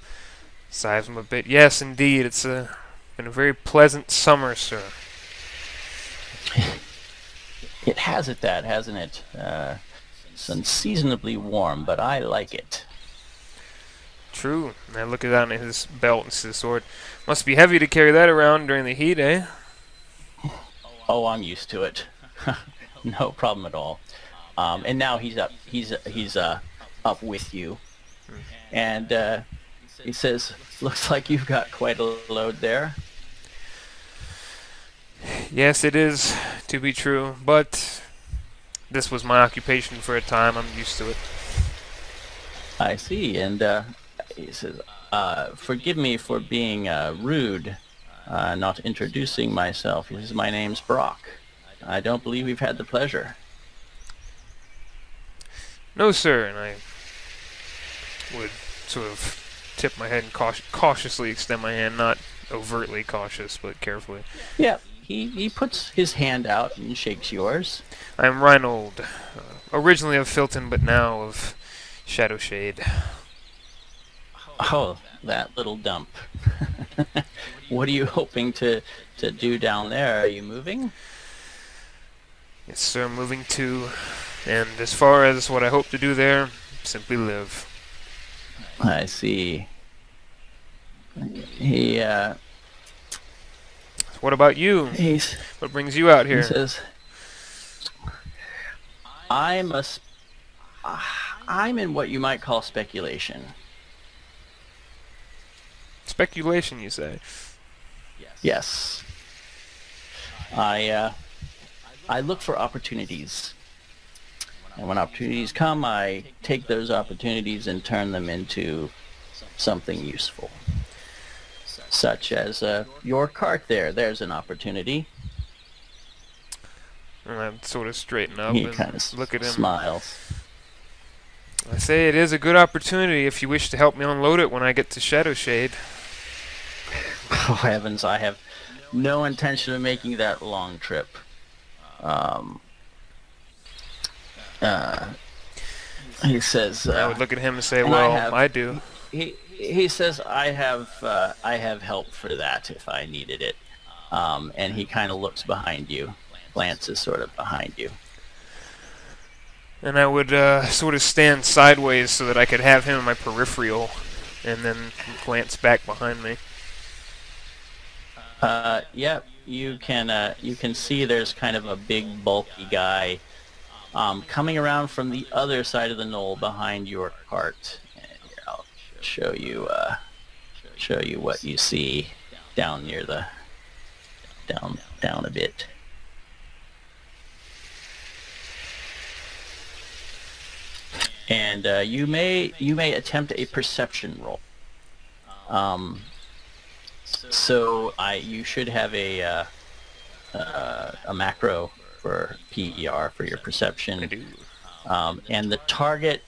size him a bit. Yes, indeed, it's been a very pleasant summer, sir. It has it that, hasn't it? It's unseasonably warm, but I like it. True. And I look down at his belt and see the sword. Must be heavy to carry that around during the heat, eh? Oh, I'm used to it. No problem at all. And now he's up. He's up with you. And he says, "Looks like you've got quite a load there." Yes, it is to be true, but this was my occupation for a time. I'm used to it. I see. And he says, "Forgive me for being rude, not introducing myself. He says, my name's Brock. I don't believe we've had the pleasure." "No, sir," and I would sort of tip my head and cautiously extend my hand, not overtly cautious, but carefully. Yeah, he puts his hand out and shakes yours. I'm Reinnold, originally of Filton, but now of Shadowshade. Oh, that little dump. What are you hoping to do down there? Are you moving? Yes, sir, moving to, and as far as what I hope to do there, simply live. I see. What about you? What brings you out here? He says, I'm in what you might call speculation. Speculation, you say? Yes. I look for opportunities. And when opportunities come, I take those opportunities and turn them into something useful. such as your cart there. There's an opportunity. And I sort of straighten up He and kind of look at him. smiles. I say it is a good opportunity if you wish to help me unload it when I get to Shadowshade. Oh heavens, I have no intention of making that long trip. He says. I would look at him and say, and "Well, I do." He says, I have help for that if I needed it. And he kind of looks behind you, glances sort of behind you. And I would sort of stand sideways so that I could have him in my peripheral, and then glance back behind me. Yep, you can see there's kind of a big bulky guy coming around from the other side of the knoll behind your cart. And here, I'll show you what you see down near the down a bit. And you may attempt a perception roll. So you should have a macro for PER for your perception. I do. And the target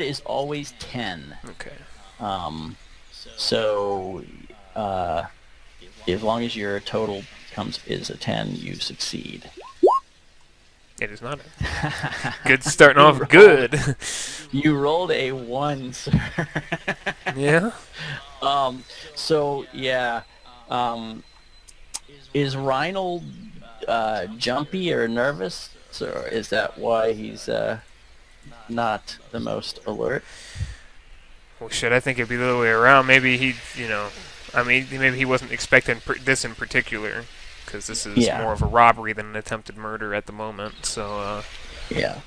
is always 10. Okay. So as long as your total is a 10, you succeed. It is not. Good, starting off good. You rolled a 1, sir. Yeah. So yeah. Is Reinnold jumpy or nervous, or is that why he's not the most alert? Well, shit, I think it'd be the other way around. Maybe he, maybe he wasn't expecting this in particular, because this is more of a robbery than an attempted murder at the moment. So. Yeah.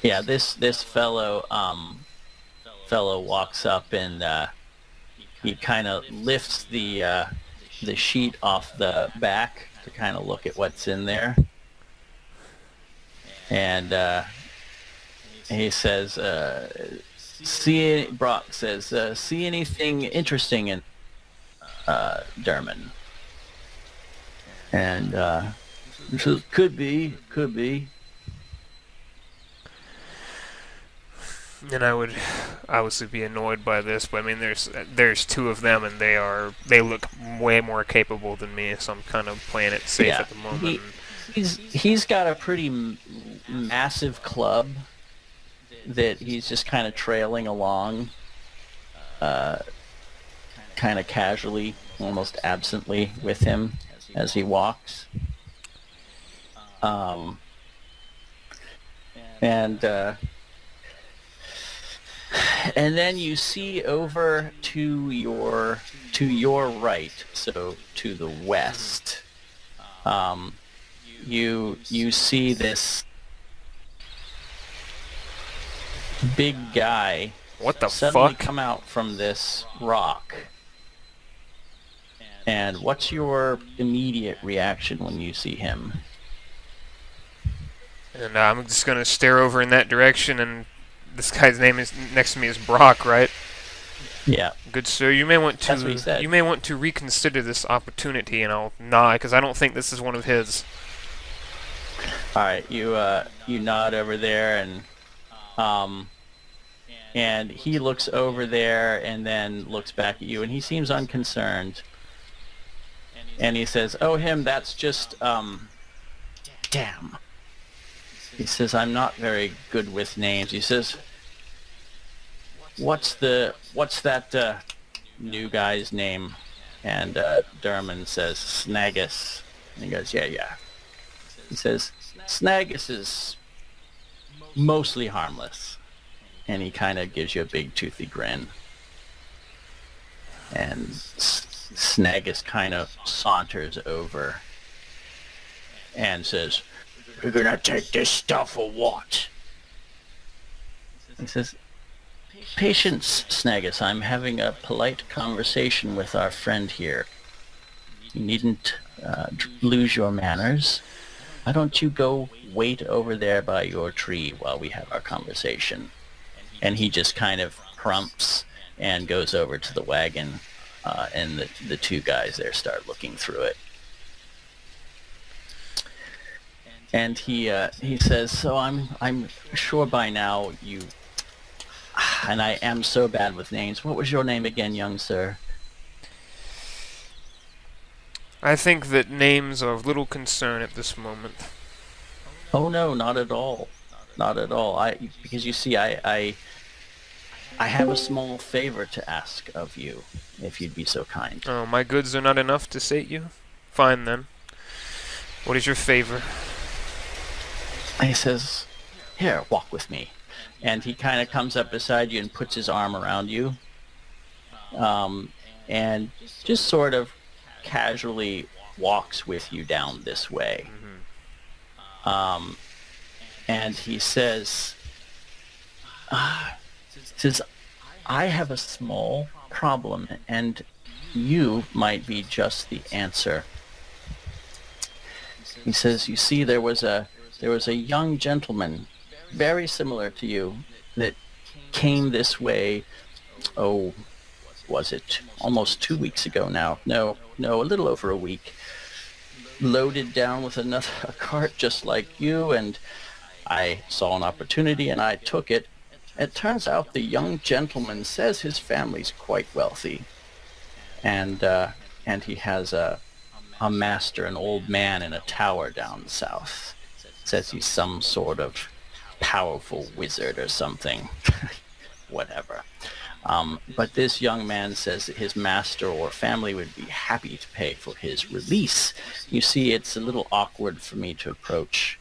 Yeah. This fellow walks up and he kind of lifts the sheet off the back to kind of look at what's in there, and he says, Brock says, see anything interesting in Derman? And he says, could be. And I would obviously be annoyed by this, but I mean, there's two of them, and they look way more capable than me, so I'm kind of playing it safe at the moment. He's got a pretty massive club that he's just kind of trailing along, kind of casually, almost absently with him as he walks. And then you see over to your right, so to the west. You see this big guy. What the suddenly fuck? Come out from this rock. And what's your immediate reaction when you see him? And I'm just gonna stare over in that direction, and this guy's name is next to me is Brock, right? Yeah. Good sir, you may want That's what he said. to reconsider this opportunity, and I'll nod because I don't think this is one of his. All right, you nod over there, and he looks over there and then looks back at you, and he seems unconcerned. And he says, "Oh, him, that's just damn." He says, "I'm not very good with names." He says, What's that new guy's name?" And Derman says, "Snagus." And he goes, yeah. He says, "Snagus is mostly harmless." And he kind of gives you a big toothy grin. And Snagus kind of saunters over and says, "We're gonna take this stuff or what?" He says, "Patience, Snagus. I'm having a polite conversation with our friend here. You needn't lose your manners. Why don't you go wait over there by your tree while we have our conversation?" And he just kind of prumps and goes over to the wagon, and the two guys there start looking through it. And he says, "So I'm sure by now you, and I am so bad with names. What was your name again, young sir?" I think that names are of little concern at this moment. Oh no, not at all, not at all. Because you see, I have a small favor to ask of you, if you'd be so kind. Oh, my goods are not enough to sate you? Fine then. What is your favor? And he says, "Here, walk with me." And he kind of comes up beside you and puts his arm around you. And just sort of casually walks with you down this way. And he says, "I have a small problem, and you might be just the answer." He says, "You see, there was a young gentleman, very similar to you, that came this way, oh, was it almost 2 weeks ago now? No, a little over a week. Loaded down with a cart just like you, and I saw an opportunity and I took it. It turns out the young gentleman says his family's quite wealthy, and he has a master, an old man in a tower down south. Says he's some sort of powerful wizard or something." Whatever. But this young man says that his master or family would be happy to pay for his release. You see, it's a little awkward for me to approach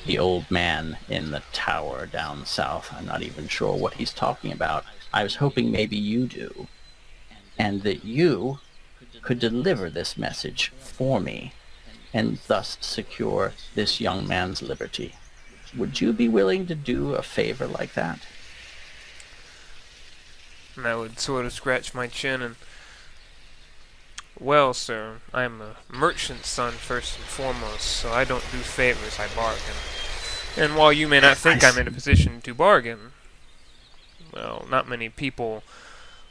the old man in the tower down south. I'm not even sure what he's talking about. I was hoping maybe you do, and that you could deliver this message for me, and thus secure this young man's liberty. Would you be willing to do a favor like that? And I would sort of scratch my chin and... Well, sir, I'm a merchant's son first and foremost, so I don't do favors, I bargain. And while you may not think I'm in a position to bargain, well, not many people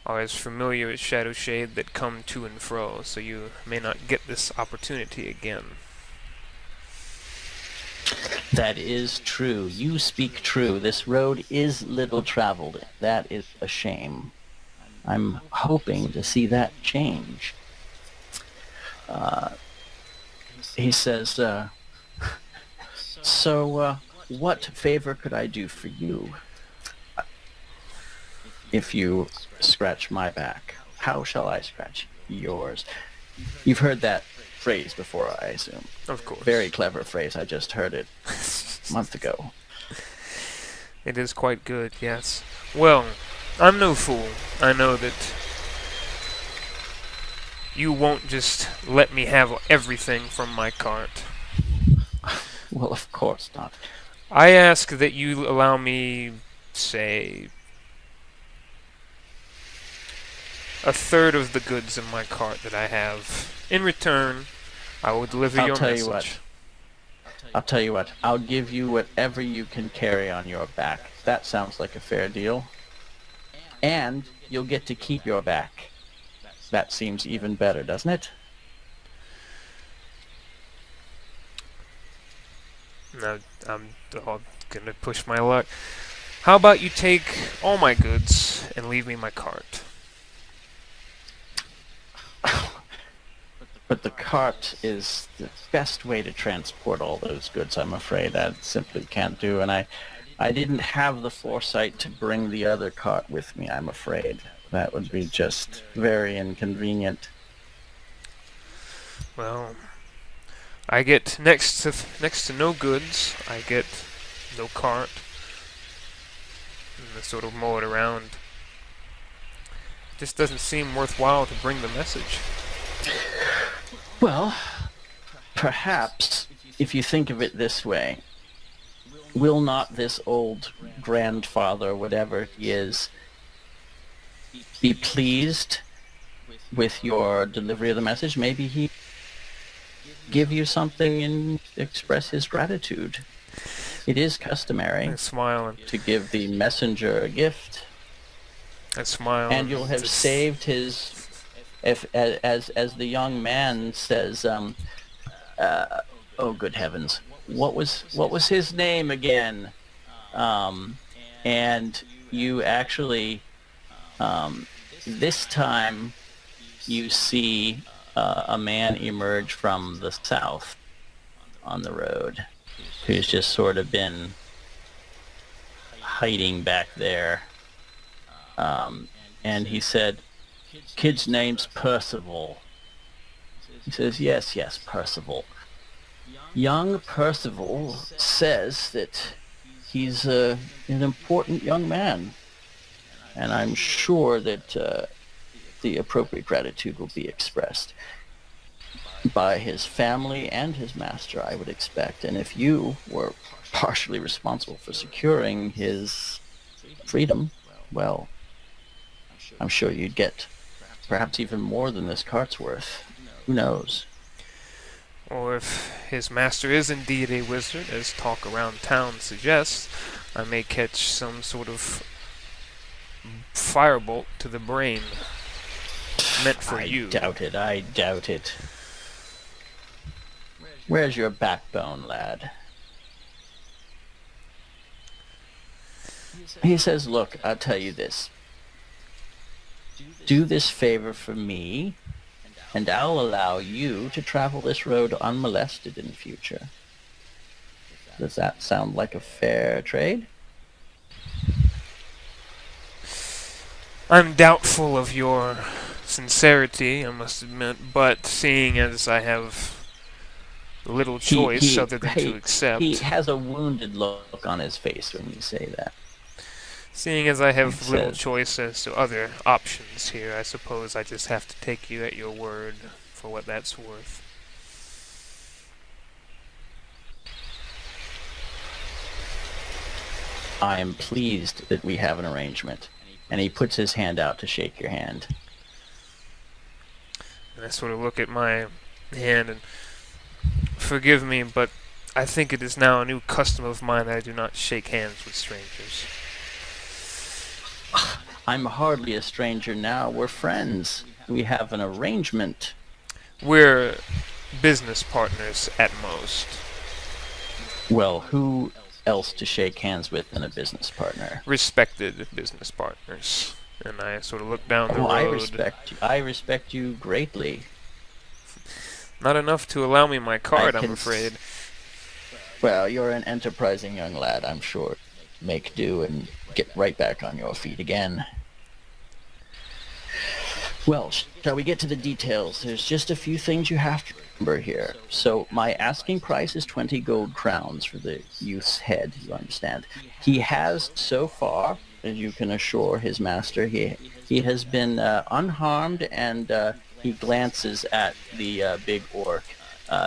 are as familiar with Shadowshade that come to and fro, so you may not get this opportunity again. That is true. You speak true. This road is little traveled. That is a shame. I'm hoping to see that change. He says, "So, what favor could I do for you? If you scratch my back, how shall I scratch yours?" You've heard that phrase before, I assume. Of course. Very clever phrase. I just heard it a month ago. It is quite good, yes. Well, I'm no fool. I know that you won't just let me have everything from my cart. Well, of course not. I ask that you allow me, say, a third of the goods in my cart that I have. In return, I will deliver your message. I'll tell you what. I'll give you whatever you can carry on your back. That sounds like a fair deal. And you'll get to keep your back. That seems even better, doesn't it? No, I'm gonna push my luck. How about you take all my goods and leave me my cart? But the cart is the best way to transport all those goods, I'm afraid. I simply can't do, and I didn't have the foresight to bring the other cart with me, I'm afraid. That would be just very inconvenient. Well, I get next to no goods. I get no cart. And I sort of mow it around. It just doesn't seem worthwhile to bring the message. Well, perhaps, if you think of it this way, will not this old grandfather, whatever he is, be pleased with your delivery of the message? Maybe he give you something and express his gratitude. It is customary I'm smiling. to give the messenger a gift. I smile. And you'll have saved his, if as the young man says, oh good heavens, what was his name again? And you actually, this time you see a man emerge from the south on the road, who's just sort of been hiding back there. And he said, "Kid's name's Percival." He says, yes, Percival. Young Percival says that he's an important young man, and I'm sure that the appropriate gratitude will be expressed by his family and his master, I would expect. And if you were partially responsible for securing his freedom, well, I'm sure you'd get perhaps even more than this cart's worth. Who knows? Or if his master is indeed a wizard, as talk around town suggests, I may catch some sort of firebolt to the brain meant for you. I doubt it. Where's your backbone, lad? He says, look, I'll tell you this. Do this favor for me, and I'll allow you to travel this road unmolested in the future. Does that sound like a fair trade? I'm doubtful of your sincerity, I must admit, but seeing as I have little choice other than to accept... He has a wounded look on his face when you say that. Seeing as I have little choice as to other options here, I suppose I just have to take you at your word for what that's worth. I am pleased that we have an arrangement. And he puts his hand out to shake your hand. And I sort of look at my hand and forgive me, but I think it is now a new custom of mine that I do not shake hands with strangers. I'm hardly a stranger now. We're friends. We have an arrangement. We're business partners at most. Well, who else to shake hands with than a business partner? Respected business partners. And I sort of look down the road. I respect you greatly. Not enough to allow me my card, I'm afraid. Well, you're an enterprising young lad, I'm sure. Make do and get right back on your feet again. Well, shall we get to the details? There's just a few things you have to remember here. So my asking price is 20 gold crowns for the youth's head, you understand. He has so far, as you can assure his master, he has been unharmed, and he glances at the big orc,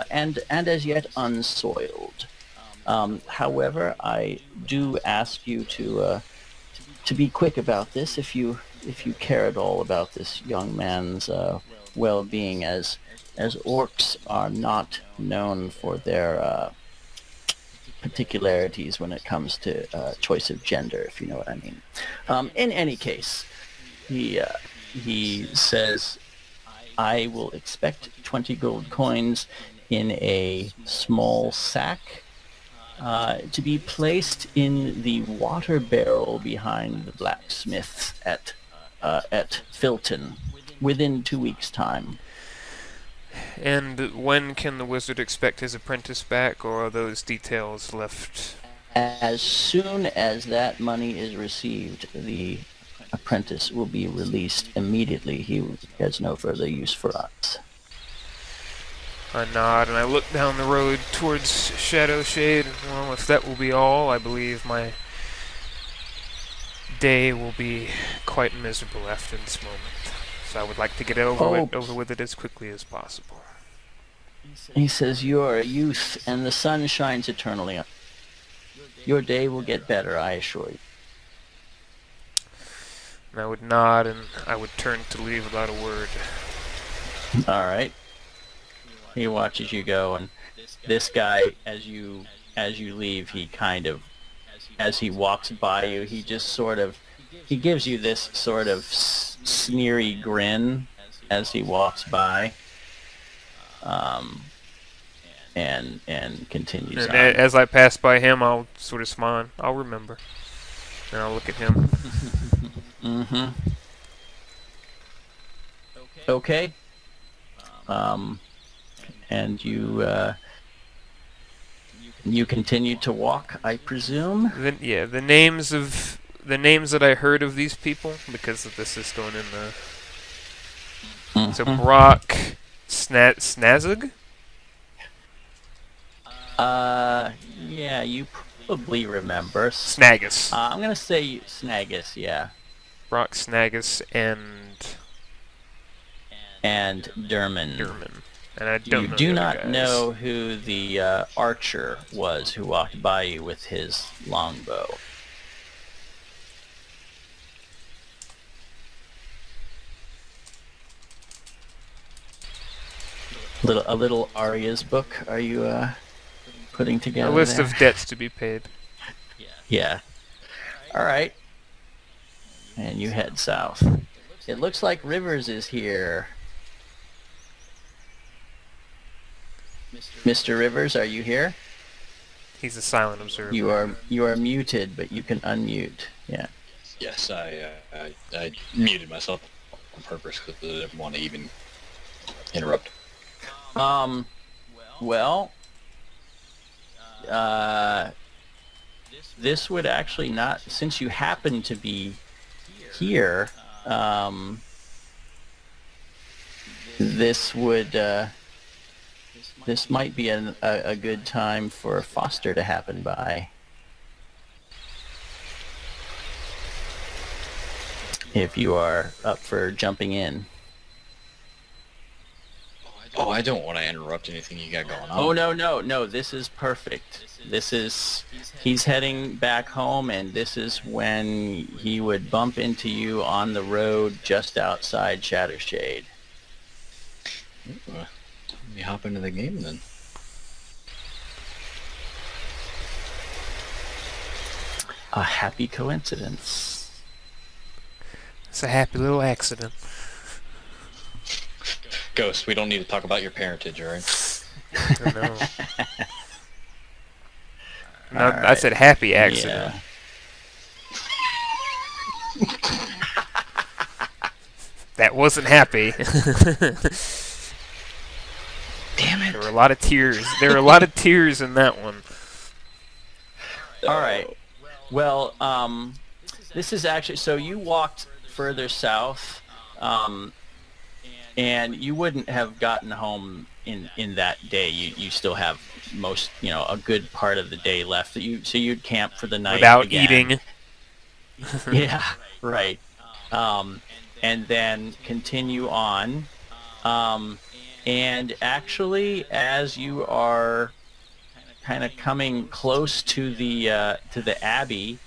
and as yet unsoiled. However, I do ask you to be quick about this if you care at all about this young man's well-being, as orcs are not known for their particularities when it comes to choice of gender, if you know what I mean. In any case, he says, I will expect 20 gold coins in a small sack to be placed in the water barrel behind the blacksmith at Filton within 2 weeks' time. And when can the wizard expect his apprentice back, or are those details left? As soon as that money is received, the apprentice will be released immediately. He has no further use for us. I nod and I look down the road towards Shadowshade. Well, if that will be all, I believe my day will be quite miserable after this moment. So I would like to get over with it as quickly as possible. He says, you're a youth, and the sun shines eternally. Your day will get better, I assure you. And I would nod, and I would turn to leave without a word. All right. He watches you go, and this guy, as you leave, he kind of, as he walks by you, he just sort of he gives you this sort of sneery grin as he walks by, and continues And on. as I pass by him, I'll sort of smile. I'll remember. And I'll look at him. Mm-hmm. Okay. And you continue to walk, I presume? The names that I heard of these people, because this is going in the... So Brock Snazug? Yeah, you probably remember. Snagus. I'm gonna say Snagus, yeah. Brock Snagus And Derman. And I don't know You do the not other guys. know who the archer was who walked by you with his longbow. A little Arya's book. Are you putting together? A list there? of debts to be paid. Yeah. All right. And you head south. It looks like Rivers is here. Mr. Rivers, are you here? He's a silent observer. You are muted, but you can unmute. Yeah. Yes, I muted myself on purpose because I didn't want to even interrupt. Well, this would actually not, since you happen to be here, this might be a good time for Foster to happen by. If you are up for jumping in. Oh, I don't want to interrupt anything you got going on. Oh, no, this is perfect. He's heading back home, and this is when he would bump into you on the road just outside Shadowshade. Let me hop into the game then. A happy coincidence. It's a happy little accident. Ghost, we don't need to talk about your parentage, alright? No. No, I said happy accident. Yeah. That wasn't happy. Damn it. There were a lot of tears. There were a lot of tears in that one. All right. Well, this is actually, so you walked further south, and you wouldn't have gotten home in that day. You still have a good part of the day left. So you'd camp for the night Without again. eating. Yeah, right. And then continue on. And actually, as you are kind of coming close to the Abbey,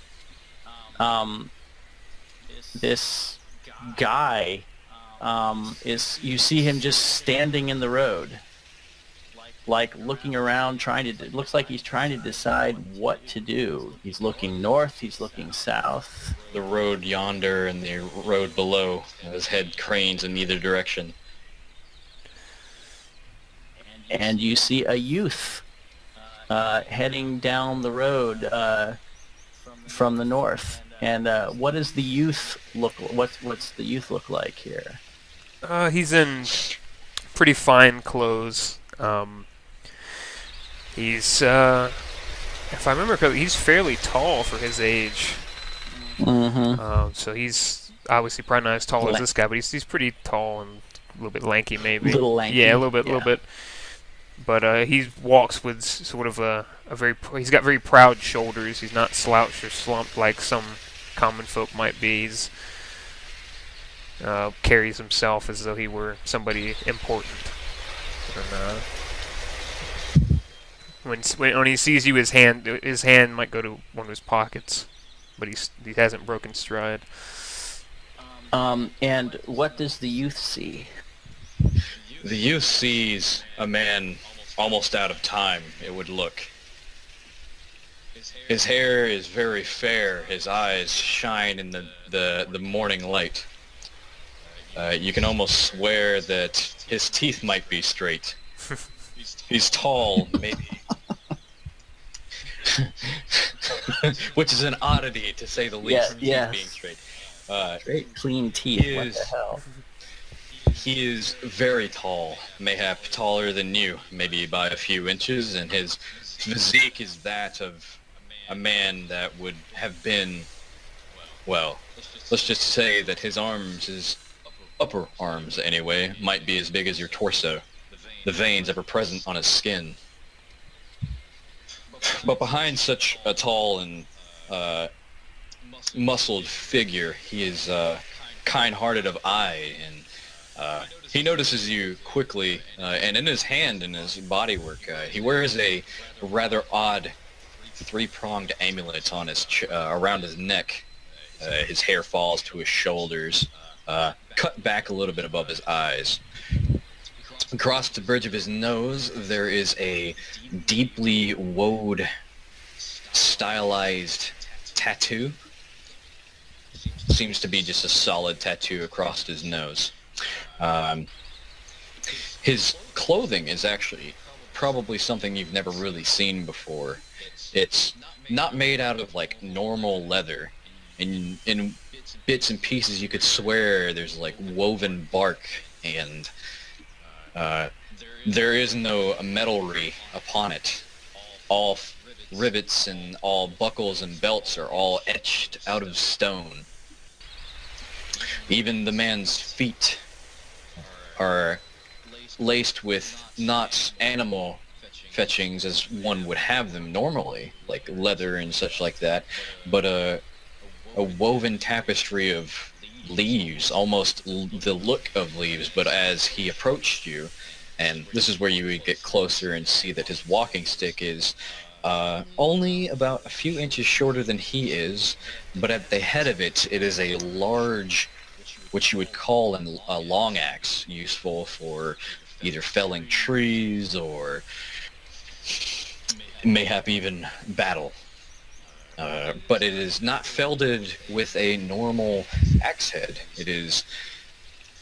this guy you see him just standing in the road, like looking around, looks like he's trying to decide what to do. He's looking north, he's looking south. The road yonder and the road below. His head cranes in either direction. And you see a youth heading down the road from the north. And what does the youth what's the youth look like here? He's in pretty fine clothes. He's, if I remember correctly, he's fairly tall for his age. Mm-hmm. So he's obviously probably not as tall as this guy, but he's pretty tall and a little bit lanky, maybe. A little lanky. Yeah, a little bit. But he walks with sort of he's got very proud shoulders. He's not slouched or slumped like some common folk might be. He's carries himself as though he were somebody important. And when he sees you, his hand might go to one of his pockets, but he hasn't broken stride. And what does the youth see? The youth sees a man almost out of time, it would look. His hair is very fair. His eyes shine in the morning light. You can almost swear that his teeth might be straight. He's tall, maybe. Which is an oddity, to say the least, yes. being straight. Straight, clean teeth, what the hell? He is very tall, mayhap taller than you, maybe by a few inches, and his physique is that of a man that would have been, well, let's just say that his arms, his upper arms anyway, might be as big as your torso, the veins ever present on his skin. But behind such a tall and muscled figure, he is kind-hearted of eye, and he notices you quickly, and in his hand, in his bodywork, he wears a rather odd three-pronged amulet on his around his neck. His hair falls to his shoulders, cut back a little bit above his eyes. Across the bridge of his nose, there is a deeply wove, stylized tattoo. Seems to be just a solid tattoo across his nose. His clothing is actually probably something you've never really seen before. It's not made out of like normal leather. In bits and pieces you could swear there's like woven bark, and there is no metalry upon it. All rivets and all buckles and belts are all etched out of stone. Even the man's feet are laced with not animal fetchings as one would have them normally, like leather and such like that, but a woven tapestry of leaves, almost the look of leaves. But as he approached you, and this is where you would get closer and see that his walking stick is only about a few inches shorter than he is, but at the head of it, it is a large, what you would call a long axe, useful for either felling trees or mayhap even battle. But it is not felded with a normal axe head. It is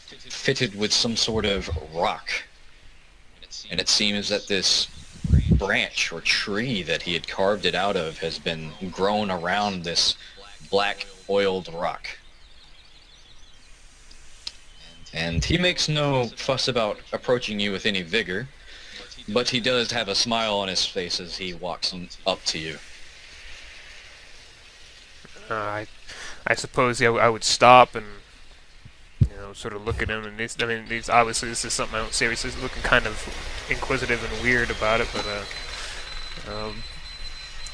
fitted with some sort of rock. And it seems that this branch or tree that he had carved it out of has been grown around this black oiled rock. And he makes no fuss about approaching you with any vigor, but he does have a smile on his face as he walks up to you. I suppose I would stop and sort of look at him. And these obviously this is something I don't say. He's just looking kind of inquisitive and weird about it. But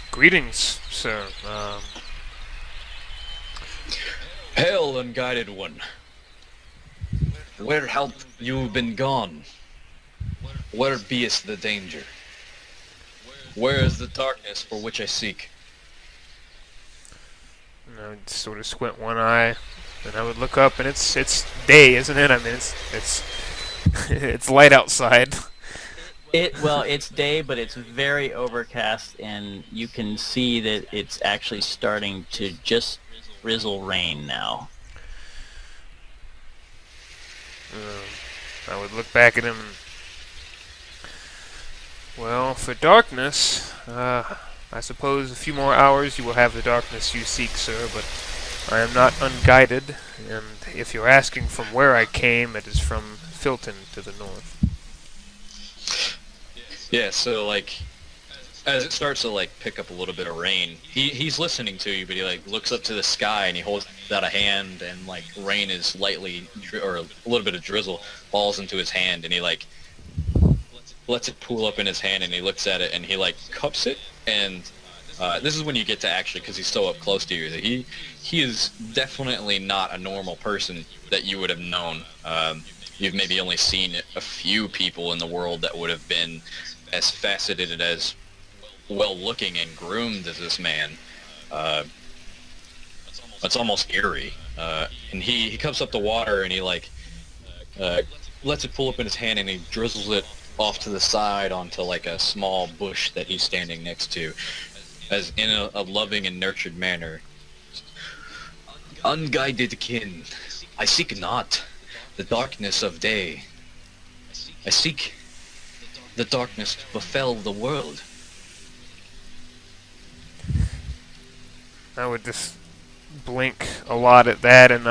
greetings, sir. Hail, unguided one. Where have you been gone? Where beest the danger? Where is the darkness for which I seek? I would sort of squint one eye, and I would look up, and it's day, isn't it? I mean, it's it's light outside. It's day, but it's very overcast, and you can see that it's actually starting to just drizzle rain now. I would look back at him. Well, for darkness, I suppose a few more hours you will have the darkness you seek, sir, but I am not unguided, and if you're asking from where I came, it is from Filton to the north. Yeah, so, like, as it starts to, pick up a little bit of rain, he's listening to you, but he, looks up to the sky, and he holds out a hand, and, rain is lightly, or a little bit of drizzle falls into his hand, and he, lets it pool up in his hand, and he looks at it, and he cups it, and this is when you get to actually, because he's so up close to you, that he is definitely not a normal person that you would have known. You've maybe only seen a few people in the world that would have been as faceted, as well-looking and groomed as this man. It's almost eerie. And he cups up the water, and he lets it pull up in his hand, and he drizzles it off to the side onto a small bush that he's standing next to. as in a loving and nurtured manner. Unguided kin, I seek not the darkness of day. I seek the darkness to befell the world. I would just blink a lot at that, and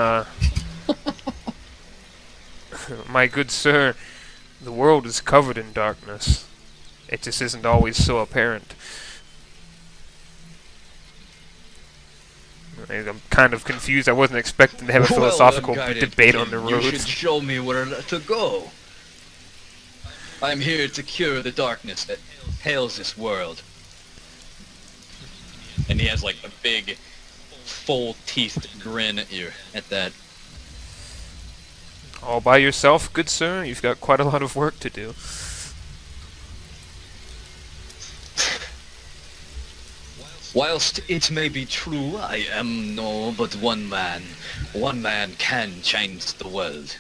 my good sir, the world is covered in darkness. It just isn't always so apparent. I'm kind of confused. I wasn't expecting to have a philosophical debate on the road. You should show me where to go. I'm here to cure the darkness that hails this world. And he has like a big, full-teethed grin at you at that. All by yourself, good sir? You've got quite a lot of work to do. Whilst it may be true, I am no but one man. One man can change the world.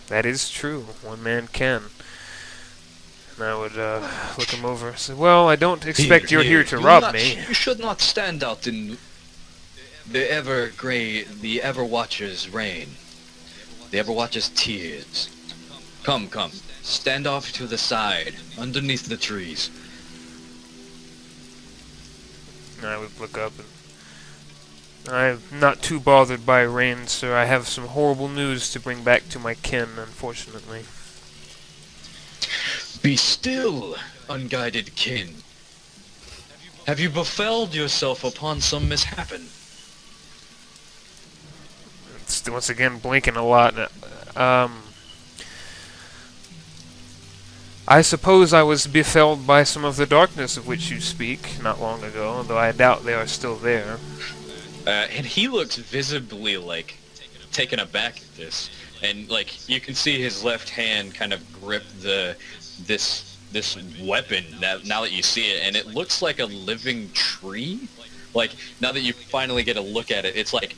That is true. One man can. And I would look him over and say, well, I don't expect you're here to rob me. You should not stand out in the Ever-Watcher's reign. The Ever-Watcher's tears. Come, come. Stand off to the side, underneath the trees. And I would look up and... I'm not too bothered by rain, sir. I have some horrible news to bring back to my kin, unfortunately. Be still, unguided kin. Have you befelled yourself upon some mishappen? It's once again blinking a lot. I suppose I was befelled by some of the darkness of which you speak not long ago, though I doubt they are still there. And he looks visibly, like, taken aback at this. And, like, you can see his left hand kind of grip this weapon now that you see it, and it looks like a living tree. Like, now that you finally get a look at it, it's like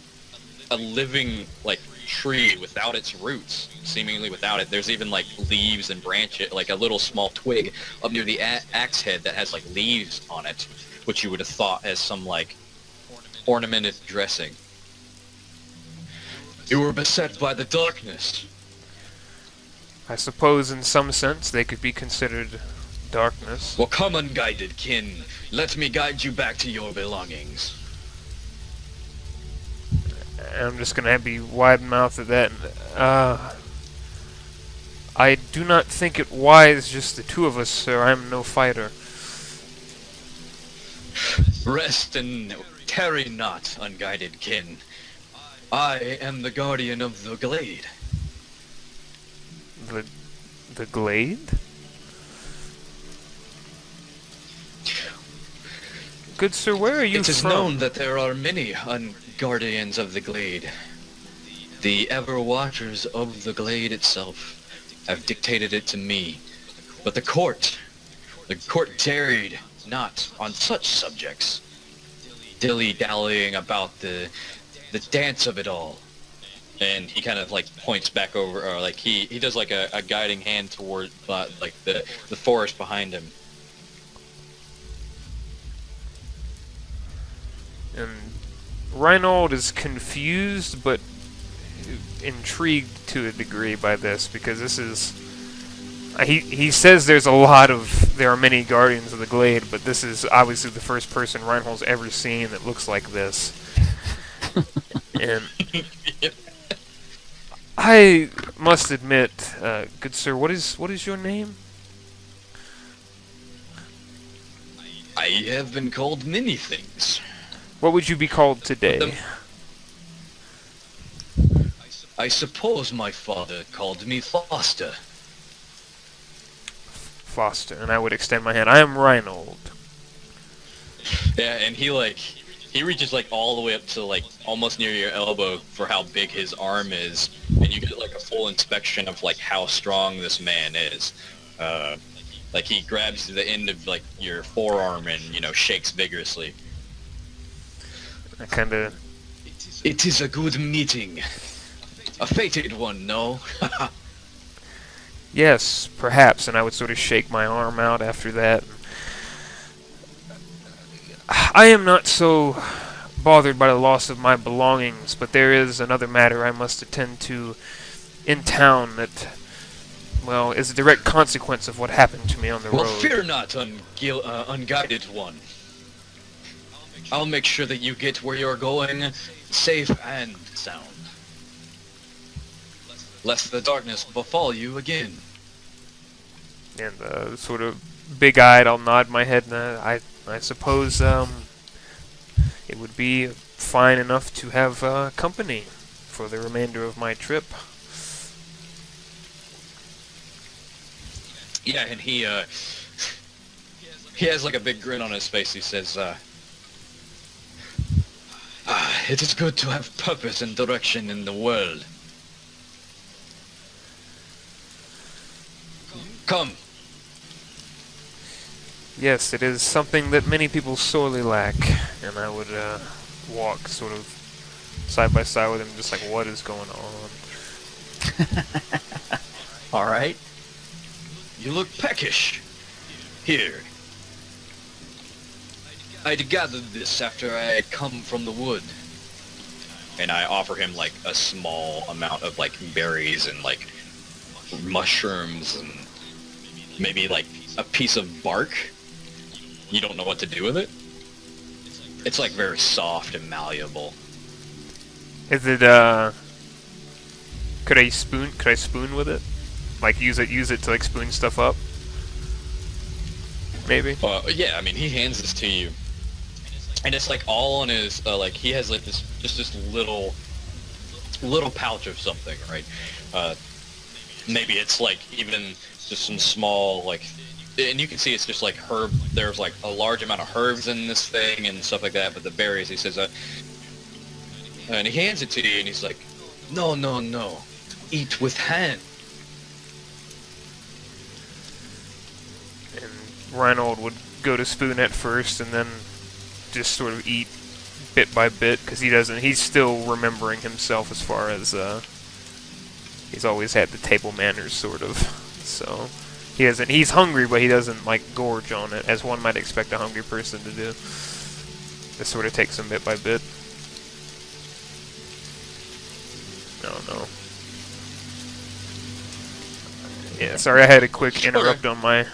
a living, like, tree without its roots, seemingly without it. There's even, like, leaves and branches, like a little small twig up near the axe head that has, like, leaves on it, which you would have thought as some, like, ornamented dressing. You were beset by the darkness. I suppose in some sense they could be considered darkness. Well, come, unguided kin. Let me guide you back to your belongings. I'm just gonna be wide-mouthed at that. I do not think it wise just the two of us, sir. I am no fighter. Rest and tarry not, unguided kin. I am the guardian of the Glade. The Glade? Good sir, where are you from? It is known that there are many guardians of the Glade. The Ever-Watchers of the Glade itself have dictated it to me. But the court tarried not on such subjects, dilly-dallying about the dance of it all. And he kind of, like, points back over, or, like, he does, like, a guiding hand toward, like, the forest behind him. And Reinnold is confused, but intrigued to a degree by this, because this is... He says there are many Guardians of the Glade, but this is obviously the first person Reinhold's ever seen that looks like this. And I must admit, good sir, what is your name? I have been called many things. What would you be called today? I suppose my father called me Foster. Foster, and I would extend my hand. I am Reinnold. Yeah, and he reaches, like, all the way up to, like, almost near your elbow for how big his arm is, and you get, like, a full inspection of, like, how strong this man is. Like, he grabs the end of, like, your forearm and, you know, shakes vigorously. I kinda... It is a good meeting. A fated one, no? Yes, perhaps, and I would sort of shake my arm out after that. I am not so bothered by the loss of my belongings, but there is another matter I must attend to in town that, well, is a direct consequence of what happened to me on the Well, road. fear not, unguided one. I'll make sure that you get where you're going safe and sound. Lest the darkness befall you again. And sort of big-eyed, I'll nod my head, and I suppose it would be fine enough to have company for the remainder of my trip. Yeah, and he has like a big grin on his face. He says, it is good to have purpose and direction in the world. Come. Yes, it is something that many people sorely lack, and I would walk sort of side by side with him, just like, what is going on? All right. You look peckish. Here. I'd gathered this after I had come from the wood. And I offer him like a small amount of like berries and like mushrooms and maybe like a piece of bark. You don't know what to do with it? It's like very soft and malleable. Is it could I spoon with it? Like use it to like spoon stuff up? Maybe? Yeah, I mean he hands this to you. And it's like all on his like he has like this little pouch of something, right? Maybe it's like even just some small like, and you can see it's just like herb. There's like a large amount of herbs in this thing and stuff like that. But the berries, he says, and he hands it to you, and he's like, no, eat with hand. And Reinnold would go to spoon at first, and then just sort of eat bit by bit, because he's still remembering himself as far as, he's always had the table manners, sort of, so he's hungry, but he doesn't, like, gorge on it, as one might expect a hungry person to do. Just sort of takes him bit by bit. No. Yeah, sorry I had a quick interrupt on my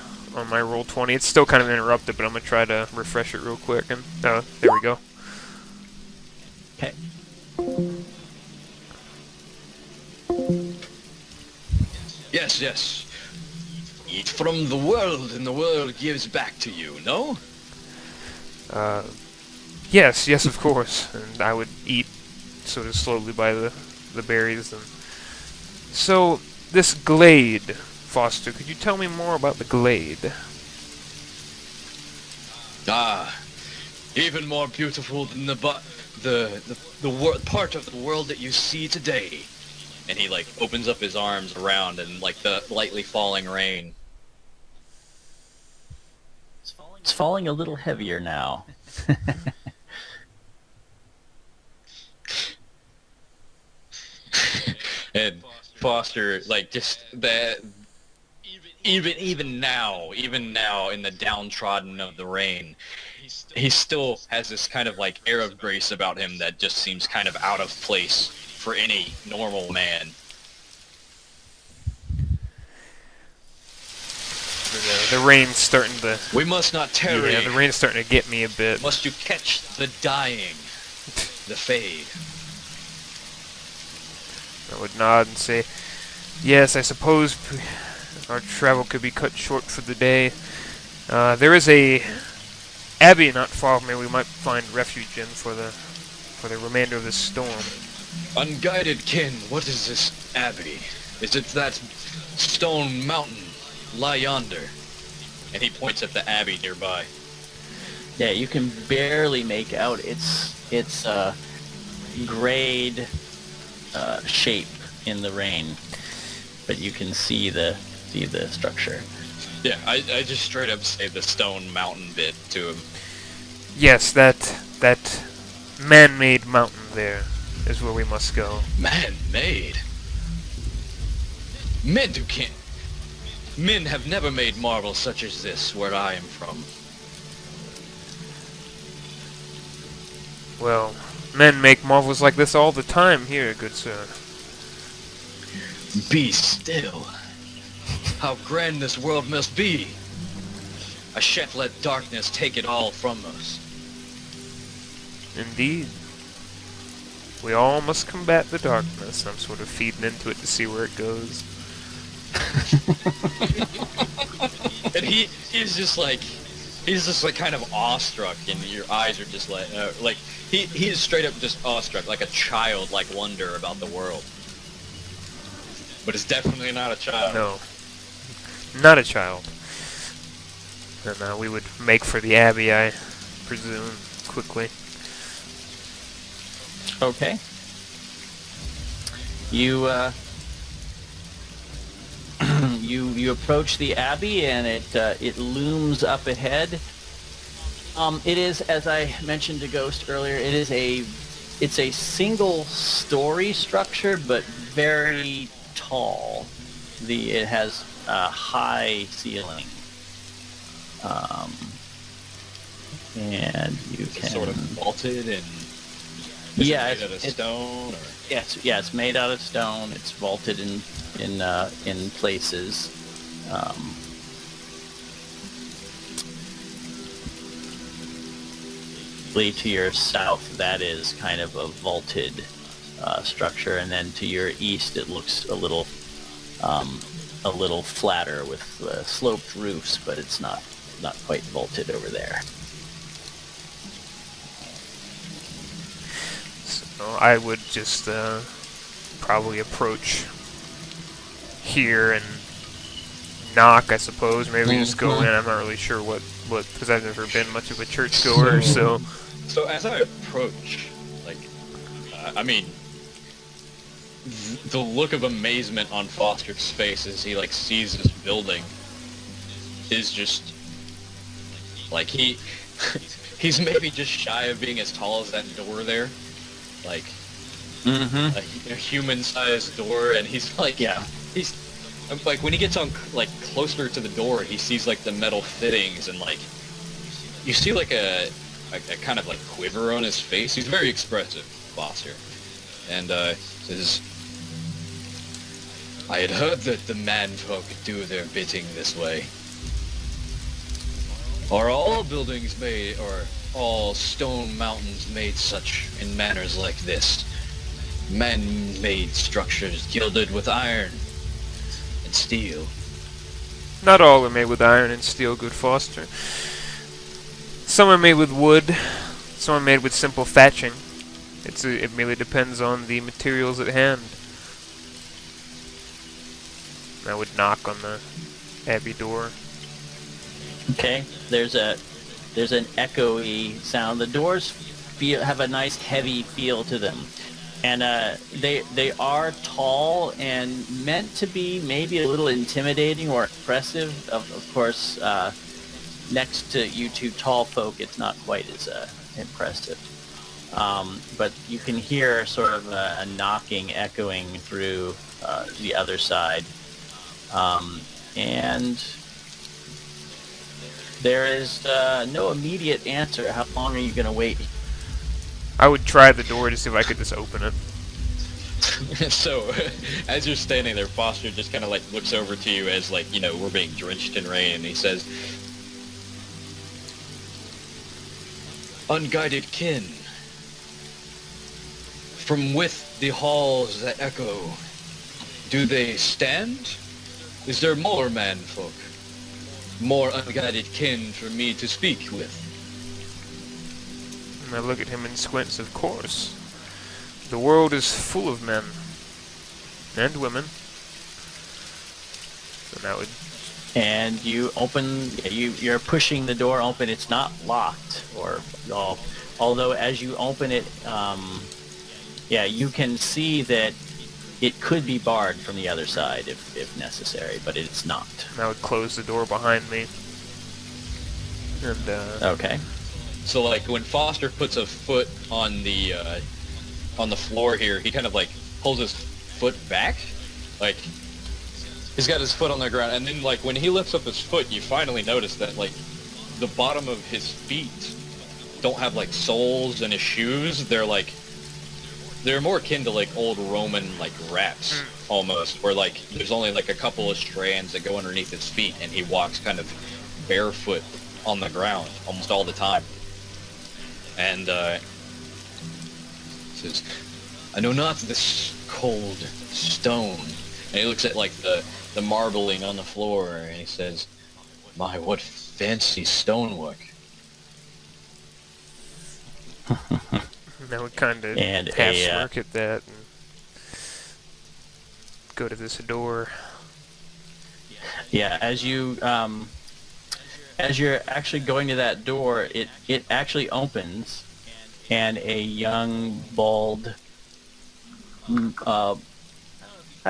roll 20. It's still kind of interrupted, but I'm gonna try to refresh it real quick. And there we go. Okay. Yes. Eat from the world, and the world gives back to you. No? Yes, of course. And I would eat sort of slowly by the berries. And so this Glade, Foster, could you tell me more about the Glade? Even more beautiful than the part of the world that you see today. And he like opens up his arms around and like the lightly falling rain. It's falling a little heavier now. And Foster, like, just that, even now in the downtrodden of the rain, he still has this kind of like air of grace about him that just seems kind of out of place for any normal man. The rain's starting to... We must not tarry. Yeah, the rain's starting to get me a bit. Must you catch the dying, the fade. I would nod and say, yes, I suppose our travel could be cut short for the day. There is a Abbey not far from here we might find refuge in for the remainder of this storm. Unguided kin, what is this Abbey? Is it that stone mountain lie yonder? And he points at the Abbey nearby. Yeah, you can barely make out its grayed shape in the rain, but you can see the structure. Yeah, I just straight up say the stone mountain bit to him. Yes, that man-made mountain there is where we must go. Man-made? Men have never made marbles such as this where I am from. Well, men make marvels like this all the time here, good sir. Be still. How grand this world must be. I shan't let darkness take it all from us. Indeed. We all must combat the darkness. I'm sort of feeding into it to see where it goes. And he's just like kind of awestruck, and your eyes are just like he is straight up just awestruck, like a child, like wonder about the world. But it's definitely not a child. No. Not a child. And we would make for the Abbey, I presume, quickly. Okay. You you approach the Abbey, and it looms up ahead. It is, as I mentioned to Ghost earlier, it's a single story structure, but very tall. It has a high ceiling. And you can Sort of vaulted and yeah, made out of stone, or it's made out of stone. It's vaulted in places. To your south, that is kind of a vaulted structure, and then to your east, it looks a little flatter with sloped roofs, but it's not quite vaulted over there. So I would just probably approach here and knock, I suppose. Maybe just go in. I'm not really sure what because I've never been much of a churchgoer, so. So as I approach, like, I mean, the look of amazement on Foster's face as he, like, sees this building is just, like, he's maybe just shy of being as tall as that door there. Like, a human-sized door, and he's, like, he's, like, when he gets on, like, closer to the door, he sees, like, the metal fittings, and, like, you see, like, a kind of, like, quiver on his face. He's very expressive, Foster. And, says, I had heard that the manfolk do their bidding this way. Are all buildings made, or all stone mountains made such in manners like this? Man-made structures gilded with iron and steel. Not all are made with iron and steel, good Foster. Some are made with wood, some are made with simple thatching. It merely depends on the materials at hand. I would knock on the Abbey door. Okay, there's an echoey sound. The doors have a nice heavy feel to them, and they are tall and meant to be maybe a little intimidating or impressive. Of course, next to you two tall folk, it's not quite as impressive. But you can hear sort of a knocking echoing through the other side, and there is no immediate answer. How long are you going to wait? I would try the door to see if I could just open it. So, as you're standing there, Foster just kind of, like, looks over to you as, like, you know, we're being drenched in rain, and he says, Unguided kin, from with the halls that echo, do they stand? Is there more manfolk? More unguided kin for me to speak with? And I look at him and squints, of course. The world is full of men. And women. And I would... And you open, you're pushing the door open. It's not locked, or all. Although as you open it, you can see that it could be barred from the other side if necessary, but it's not. And I would close the door behind me. And, Okay. So, like, when Foster puts a foot on the floor here, he kind of, like, pulls his foot back. Like, he's got his foot on the ground, and then, like, when he lifts up his foot, you finally notice that, like, the bottom of his feet don't have like soles in his shoes. They're more akin to like old Roman like wraps almost, where like there's only like a couple of strands that go underneath his feet, and he walks kind of barefoot on the ground almost all the time. And says, "I know not this cold stone." And he looks at like the marbling on the floor, and he says, "My, what fancy stonework." I would kind of half smirk at that and go to this door. Yeah, as you're actually going to that door, it actually opens, and a young, bald, I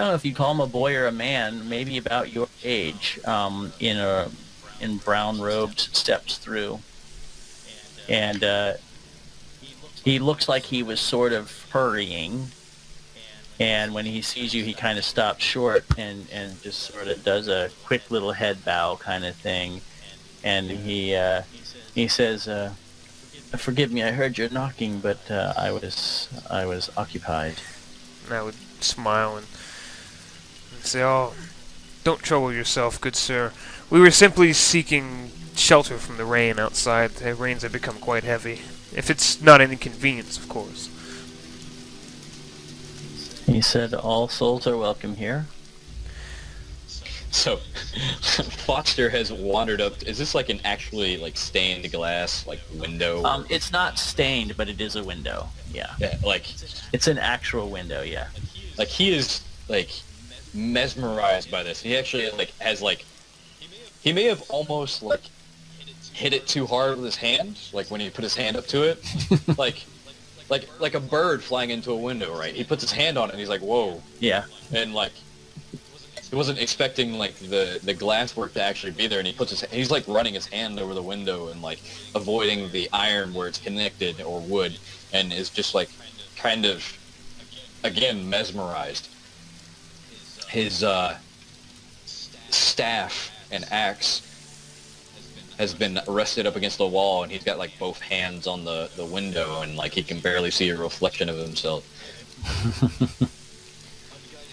don't know if you call him a boy or a man, maybe about your age, in brown robes, steps through, and he looks like he was sort of hurrying, and when he sees you, he kind of stops short and just sort of does a quick little head bow kind of thing, and he says, "Forgive me, I heard your knocking, but I was occupied." And I would smile and say, "Oh, don't trouble yourself, good sir. We were simply seeking shelter from the rain outside. The rains have become quite heavy. If it's not an inconvenience, of course." He said, "All souls are welcome here." So, Foster has wandered up. Is this like an actually like stained glass like window? It's not stained, but it is a window. Yeah. Yeah, like It's an actual window. Yeah. like he is like mesmerized by this. He actually like has like he may have almost like hit it too hard with his hand, like when he put his hand up to it, like a bird flying into a window, right? He puts his hand on it and he's like, "Whoa!" Yeah. And like he wasn't expecting like the glass work to actually be there, and he's like running his hand over the window and like avoiding the iron where it's connected or wood, and is just like kind of again mesmerized. His staff and axe has been rested up against the wall, and he's got like both hands on the window, and like he can barely see a reflection of himself.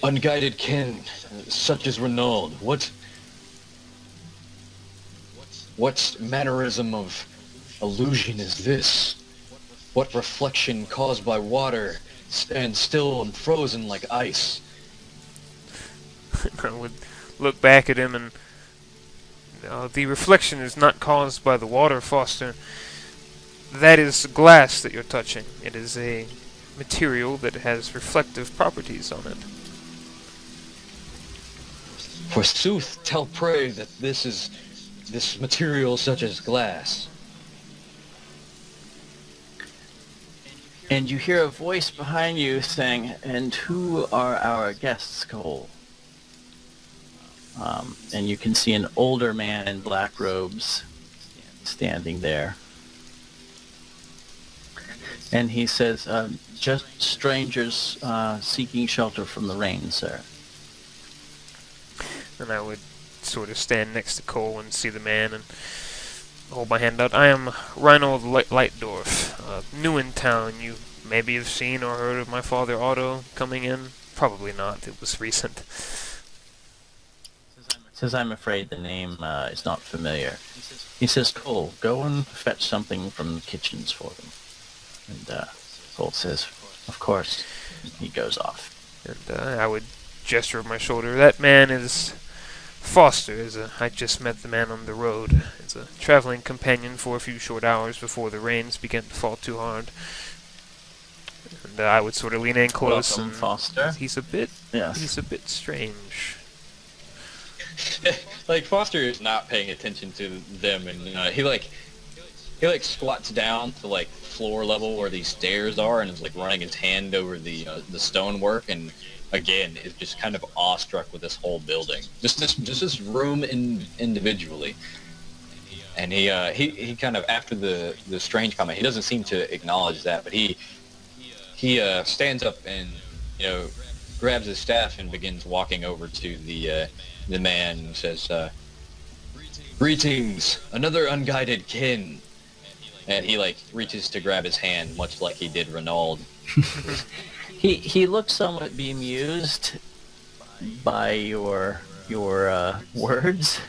"Unguided kin, such as Reinnold, what mannerism of illusion is this? What reflection caused by water stands still and frozen like ice?" I would look back at him and the reflection is not caused by the water, Foster. That is glass that you're touching. It is a material that has reflective properties on it. "Forsooth, tell pray that this material such as glass." And you hear a voice behind you saying, "And who are our guests, Cole?" And you can see an older man in black robes standing there. And he says, "Just strangers seeking shelter from the rain, sir." And I would sort of stand next to Cole and see the man and hold my hand out. "I am Reinnold Lightdorf, new in town. You maybe have seen or heard of my father Otto coming in? Probably not. It was recent." Says, "I'm afraid the name is not familiar." He says, "Cole, go and fetch something from the kitchens for them." And Cole says, "Of course." And he goes off. And I would gesture of my shoulder. "That man is Foster. I just met the man on the road. As a traveling companion for a few short hours before the rains began to fall too hard." And I would sort of lean in close. Welcome, and Foster. He's a bit strange. Like Foster is not paying attention to them, and he squats down to like floor level where these stairs are, and is like running his hand over the stonework, and again is just kind of awestruck with this whole building, just this room individually. And he kind of, after the strange comment, he doesn't seem to acknowledge that, but he stands up and grabs his staff and begins walking over to the man and says, "Greetings, another unguided kin." And he like reaches to grab his hand, much like he did Reinnold. He looks somewhat bemused by your words,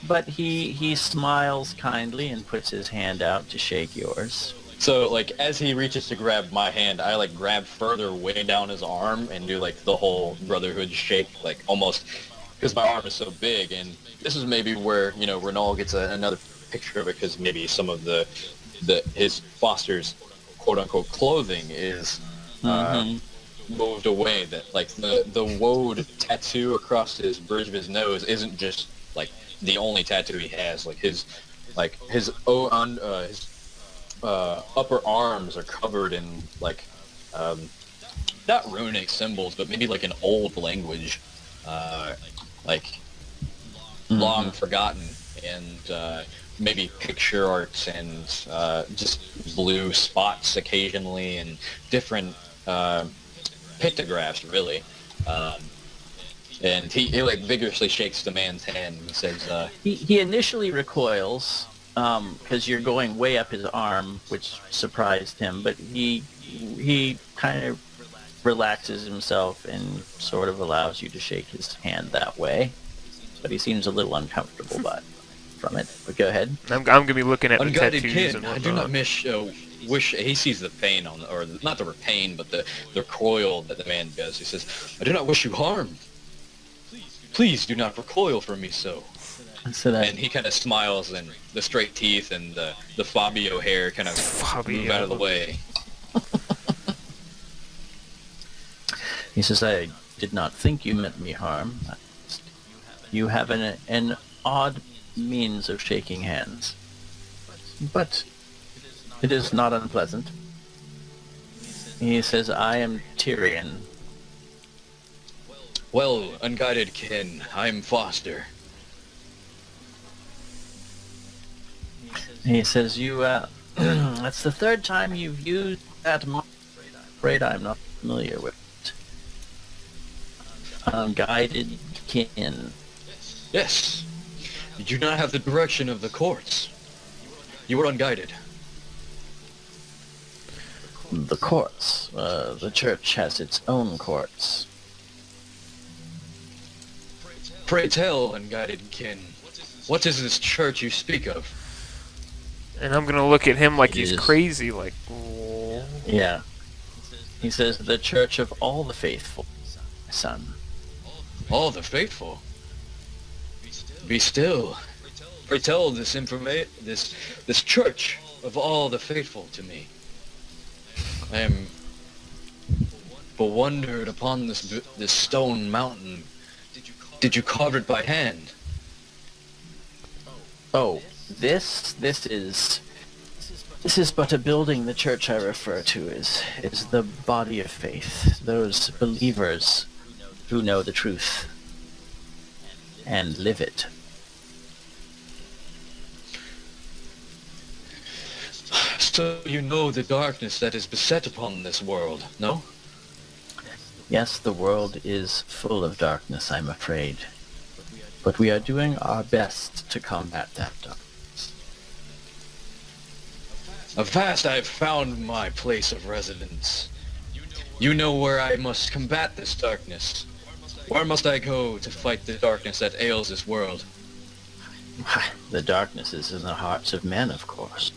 but he smiles kindly and puts his hand out to shake yours. So like as he reaches to grab my hand, I like grab further way down his arm and do like the whole brotherhood shake, like almost because my arm is so big. And this is maybe where Reinnold gets another picture of it, because maybe some of his foster's quote unquote clothing is moved away. That like the woad tattoo across his bridge of his nose isn't just like the only tattoo he has. Like his upper arms are covered in like not runic symbols, but maybe like an old language, like long forgotten, and maybe picture arts and just blue spots occasionally and different pictographs, really. And he like vigorously shakes the man's hand and says, he initially recoils because you're going way up his arm, which surprised him, but he kind of relaxes himself and sort of allows you to shake his hand that way. But he seems a little uncomfortable from it. But go ahead. I'm gonna be looking at the Unguided tattoos kid, and I whatnot. do not wish he sees the pain or not the pain, but the recoil that the man does. He says, "I do not wish you harm. Please do not recoil from me so." So And he kind of smiles, and the straight teeth and the Fabio hair kind of move out of the way. He says, "I did not think you meant me harm. You have an odd means of shaking hands, but it is not unpleasant." He says, "I am Tyrion." Well, unguided kin, I'm Foster. He says, "You, that's the third time you've used that. I'm afraid I'm not familiar with it. Unguided kin." Yes, you do not have the direction of the courts. You were unguided. The courts. The church has its own courts. Pray tell, unguided kin, what is this church you speak of? And I'm gonna look at him like It he's is- crazy, like, "Oh." Yeah. He says, "The church of all the faithful, son." All the faithful. Be still. Pray tell this church of all the faithful to me. I am bewondered upon this stone mountain. Did you carve it by hand? Oh, this is but a building. The church I refer to is the body of faith. Those believers who know the truth and live it. So you know the darkness that is beset upon this world, no? Yes, the world is full of darkness, I'm afraid. But we are doing our best to combat that darkness. At last I have found my place of residence. You know where I must combat this darkness. Where must I go to fight the darkness that ails this world? The darkness is in the hearts of men, of course.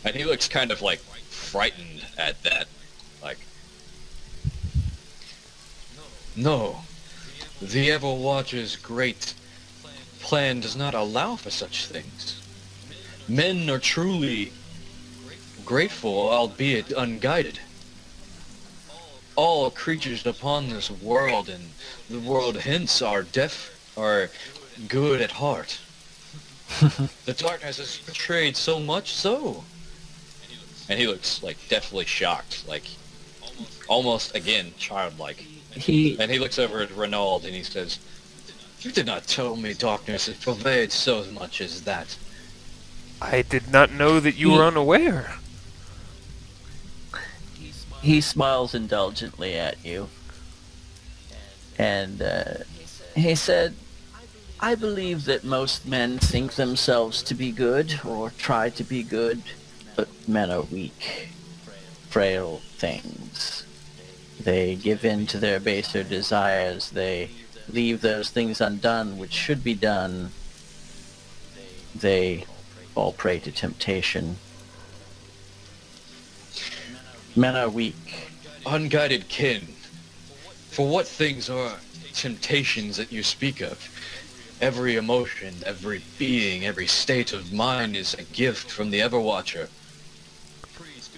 And he looks kind of like frightened at that. Like, no, the Everwatcher's great plan does not allow for such things. Men are truly grateful, albeit unguided. All creatures upon this world and the world hence are good at heart. The darkness is portrayed so much so. And he looks like definitely shocked, like almost again childlike. And he looks over at Reinnold and he says, "You did not tell me darkness pervades so much as that." I did not know that you were unaware. He smiles indulgently at you. And he said, "I believe that most men think themselves to be good, or try to be good, men are weak, frail things. They give in to their baser desires. They leave those things undone which should be done. They fall prey to temptation. Men are weak. Unguided kin, for what things are temptations that you speak of? Every emotion, every being, every state of mind is a gift from the Everwatcher.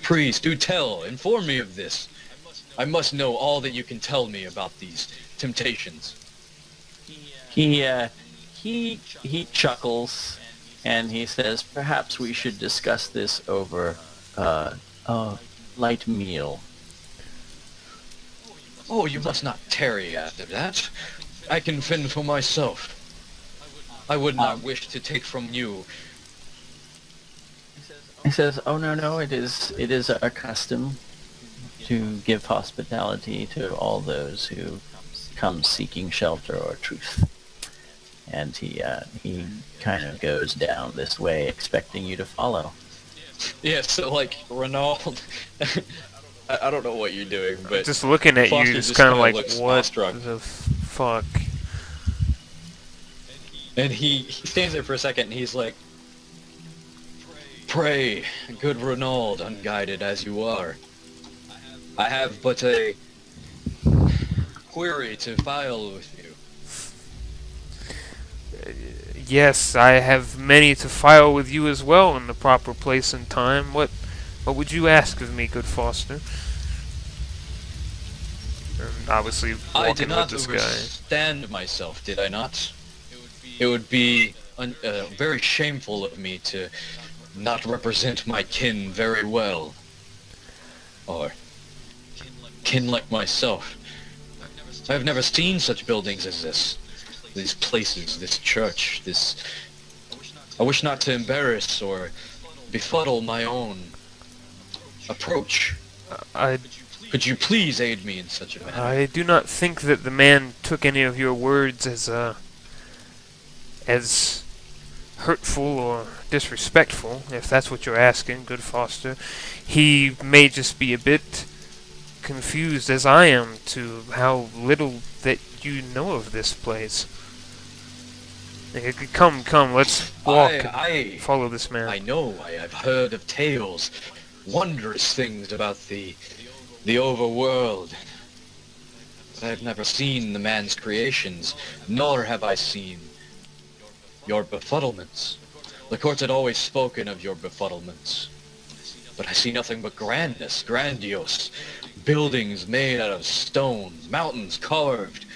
Please, do tell, inform me of this. I must know all that you can tell me about these temptations. He chuckles, and he says, "Perhaps we should discuss this over a light meal." Oh, you must not tarry after that. I can fend for myself. I would not wish to take from you. He says, "Oh no, it is our custom to give hospitality to all those who come seeking shelter or truth." And he kind of goes down this way, expecting you to follow. Yeah, so like Reinnold, I don't know what you're doing, but just looking at Foster you, just kind of like, what awestruck. the fuck? And he stands there for a second, and he's like, "Pray, good Reinnold, unguided as you are. I have but a query to file with you." Yes, I have many to file with you as well in the proper place and time. What would you ask of me, good Foster? And obviously, I did walking with not this guy. understand myself, did I not? It would be very shameful of me to not represent my kin very well. Or kin like myself. I have never seen such buildings as this. These places, this church, this... I wish not to embarrass or befuddle my own approach. Could you please aid me in such a manner? I do not think that the man took any of your words as hurtful or disrespectful, if that's what you're asking, good Foster. He may just be a bit confused, as I am, to how little that you know of this place. Come, let's walk and follow this man. I know, I have heard of tales, wondrous things about the overworld. But I have never seen the man's creations, nor have I seen your befuddlements. The court had always spoken of your befuddlements. But I see nothing but grandness, grandiose, buildings made out of stone, mountains carved.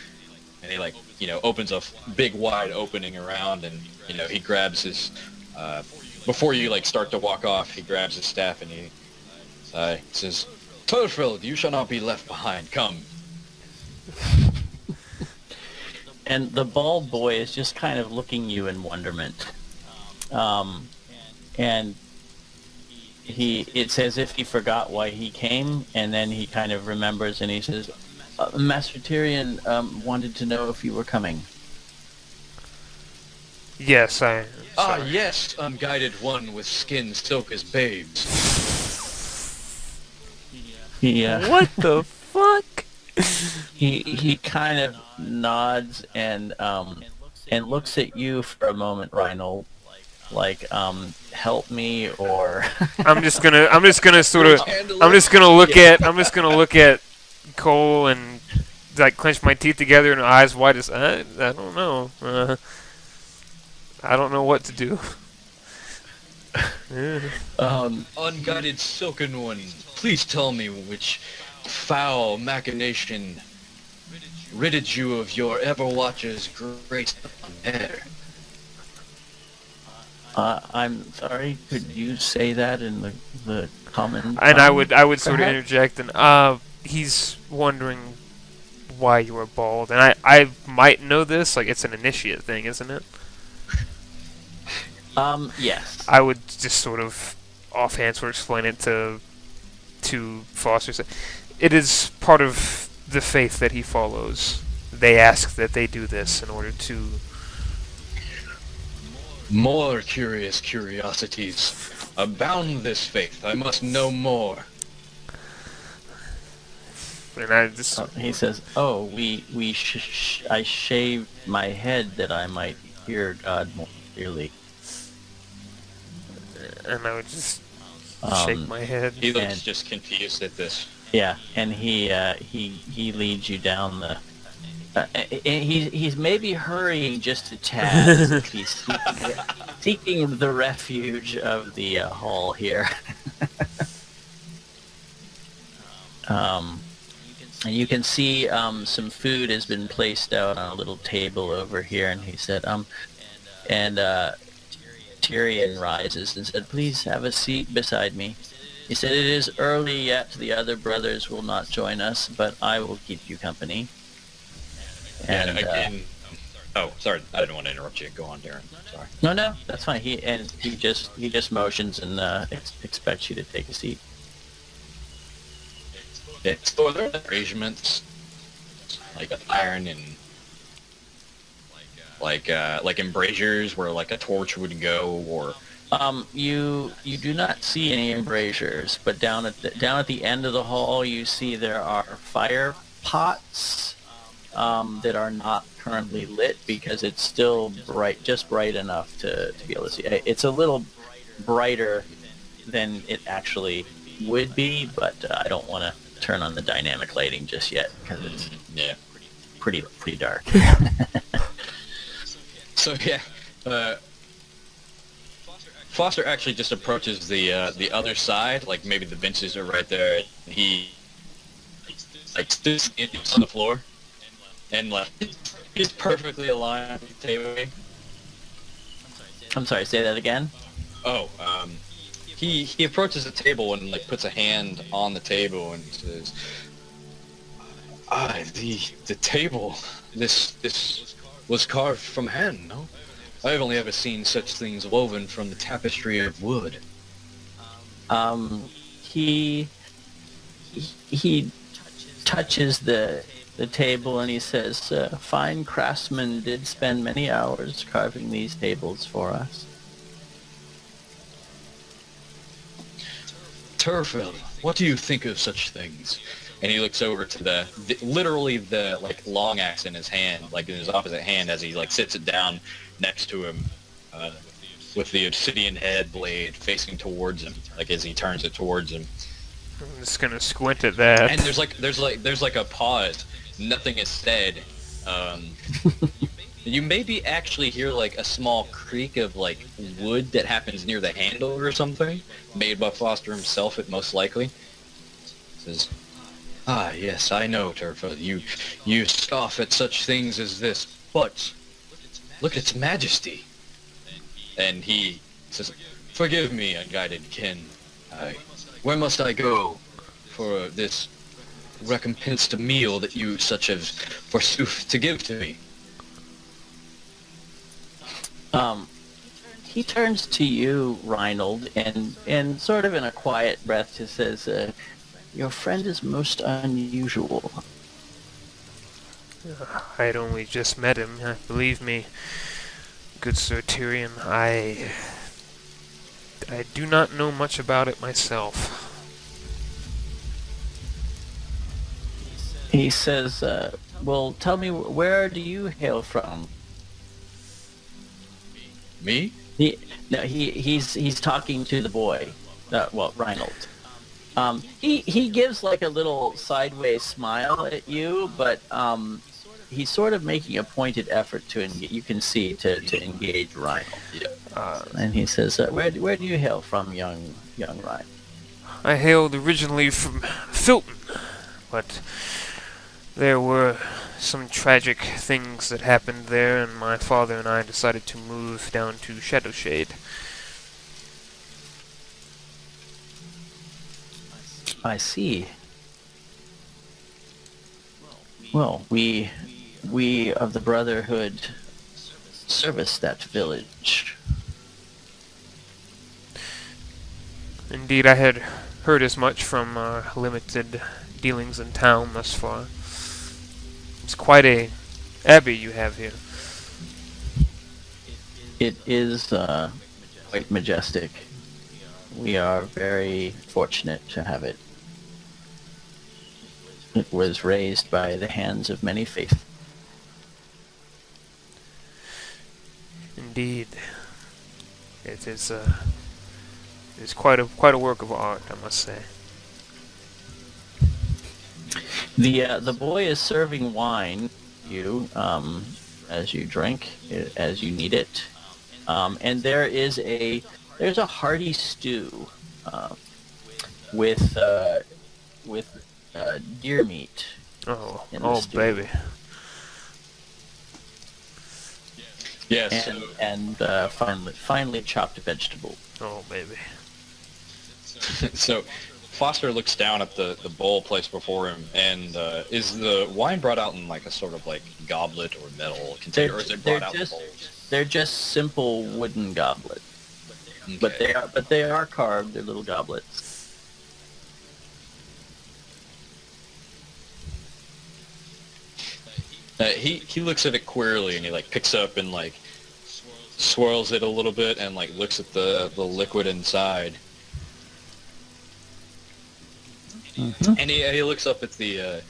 And he, like, opens a big wide opening around, and, he grabs his, before you, start to walk off, he grabs his staff and he says, "Turfield, you shall not be left behind, come." And the bald boy is just kind of looking you in wonderment. And it's as if he forgot why he came, and then he kind of remembers, and he says, "Master Tyrion wanted to know if you were coming." Yes, Yes, unguided one with skin silk as babes. What the fuck? He kind of nods and looks at you for a moment, Reinnold, like, help me, or I'm just gonna look at Cole and clench my teeth together and eyes wide as I don't know. I don't know what to do. Unguided silken one, please tell me which foul machination ridded you of your Everwatcher's great hair. I'm sorry, could you say that in the common? And I would sort of interject, and he's wondering why you were bald, and I might know this, it's an initiate thing, isn't it? Yes. I would just sort of offhand explain it to Foster. It is part of the faith that he follows. They ask that they do this in order to... More curious curiosities. Abound this faith. I must know more. And I just He says, "Oh, I shaved my head that I might hear God more clearly." and I would just shake my head. He looks And- just confused at this. Yeah, and he leads you down the. He's maybe hurrying just a tad. As if he's seeking the refuge of the hall here. And you can see some food has been placed out on a little table over here, and he said, Tyrion rises and said, "Please have a seat beside me." He said, "It is early yet, the other brothers will not join us, but I will keep you company." And again, oh, sorry, I didn't want to interrupt you. Go on, Darren. Sorry. No, that's fine. He just motions and expects you to take a seat. It's other arrangements like iron and like embrasures where like a torch would go, or You do not see any embrasures, but down at the end of the hall, you see there are fire pots that are not currently lit because it's still just bright enough to be able to see. It's a little brighter than it actually would be, but I don't want to turn on the dynamic lighting just yet because it's pretty dark. So yeah, Foster actually just approaches the other side, like maybe the benches are right there. He like sits on the floor and like he's perfectly aligned with the table. I'm sorry, say that again. Oh, he approaches the table and like puts a hand on the table and says, the table, this was carved from hand, no? I've only ever seen such things woven from the tapestry of wood." He touches the table and he says, "Fine craftsmen did spend many hours carving these tables for us." "Turfel, what do you think of such things?" And he looks over to literally the like long axe in his hand, like in his opposite hand, as he like sits it down next to him, with the obsidian head blade facing towards him, like as he turns it towards him. I'm just gonna squint at that. And there's like a pause. Nothing is said. You maybe actually hear like a small creak of like wood that happens near the handle or something, made by Foster himself, it most likely. Says, "Ah, yes, I know, Turfa. You scoff at such things as this, but look at its majesty." And he says, "Forgive me, unguided kin. Where must I go for this recompensed meal that you such have forsooth to give to me?" He turns to you, Reinnold, and sort of in a quiet breath just says, "Your friend is most unusual." I had only just met him. Believe me, good Sir Tyrion, I do not know much about it myself. He says, "Well, tell me, where do you hail from?" Me? He's talking to the boy. Reinnold. He gives like a little sideways smile at you, but he's sort of making a pointed effort to engage. You can see to engage Reinnold. Yeah. And he says, "Where do you hail from, young Ryan?" I hailed originally from Filton, but there were some tragic things that happened there, and my father and I decided to move down to Shadowshade. I see. Well, we of the Brotherhood service that village. Indeed, I had heard as much from our limited dealings in town thus far. It's quite a abbey you have here. It is quite majestic. We are very fortunate to have it. It was raised by the hands of many faithful. Indeed. It is it's quite a work of art, I must say. The boy is serving wine you as you drink, as you need it, and there's a hearty stew with deer meat. Oh, in the oh, stew. baby. Yes. And finely chopped vegetable. Oh, baby. So Foster looks down at the bowl placed before him, and is the wine brought out in like a sort of like goblet or metal container, or is it brought out in bowls? They're just simple wooden goblets, Okay. but they are carved. They're little goblets. He looks at it queerly, and he like picks up and like swirls it a little bit, and like looks at the liquid inside. Mm-hmm. And he looks up at the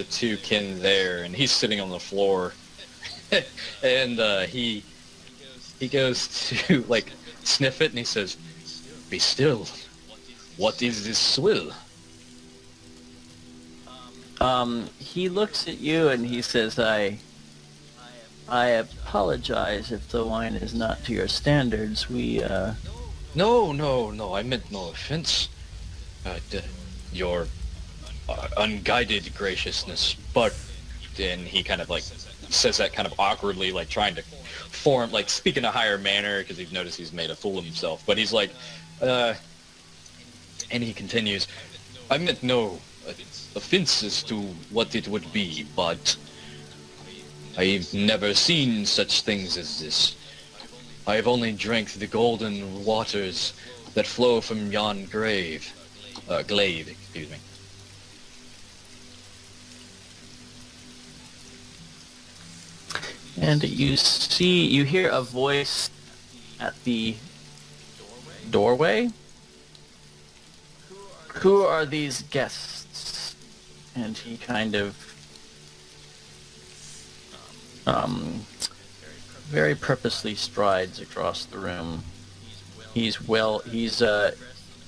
two kin there, and he's sitting on the floor, and he goes to like sniff it, and he says, "Be still. What is this swill?" He looks at you and he says, I apologize if the wine is not to your standards. No, I meant no offense. Your unguided graciousness, but then he kind of like says that kind of awkwardly, like trying to form, like speak in a higher manner, because he's noticed he's made a fool of himself. But he's like, and he continues, I meant no offenses to what it would be, but I've never seen such things as this. I've only drank the golden waters that flow from yon glade, excuse me. And you hear a voice at the doorway. Who are these guests? And he kind of very purposely strides across the room. He's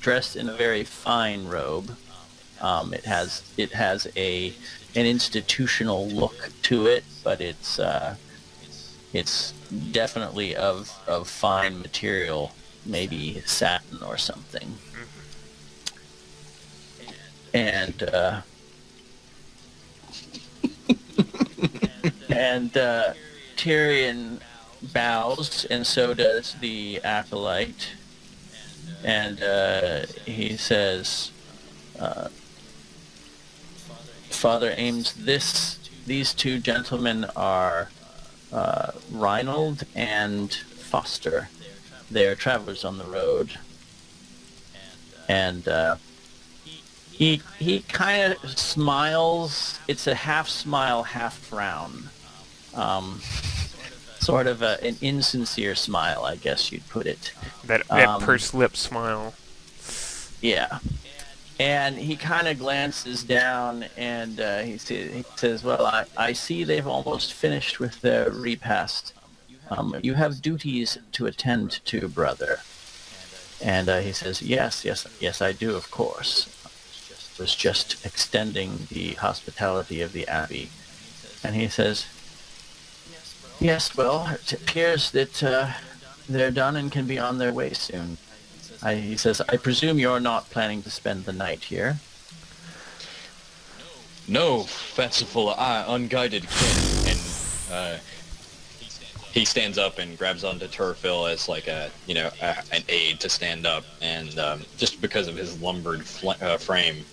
dressed in a very fine robe. It has an institutional look to it, but it's definitely of fine material, maybe satin or something. And Tyrion bows, and so does the acolyte. And he says, Father Ames, these two gentlemen are Reinnold and Foster. They are travelers on the road. And he kind of smiles. It's a half smile, half frown. Sort of an insincere smile, I guess you'd put it. That pursed lip smile. Yeah. And he kind of glances down, and he says, well, I see they've almost finished with their repast. You have duties to attend to, brother. And he says, yes, I do, of course. Was just extending the hospitality of the Abbey. And he says, yes, well, it appears that they're done and can be on their way soon. He says, I presume you're not planning to spend the night here? No, fanciful, unguided kin. And he stands up and grabs onto Turfil as like an aid to stand up, and just because of his lumbered frame,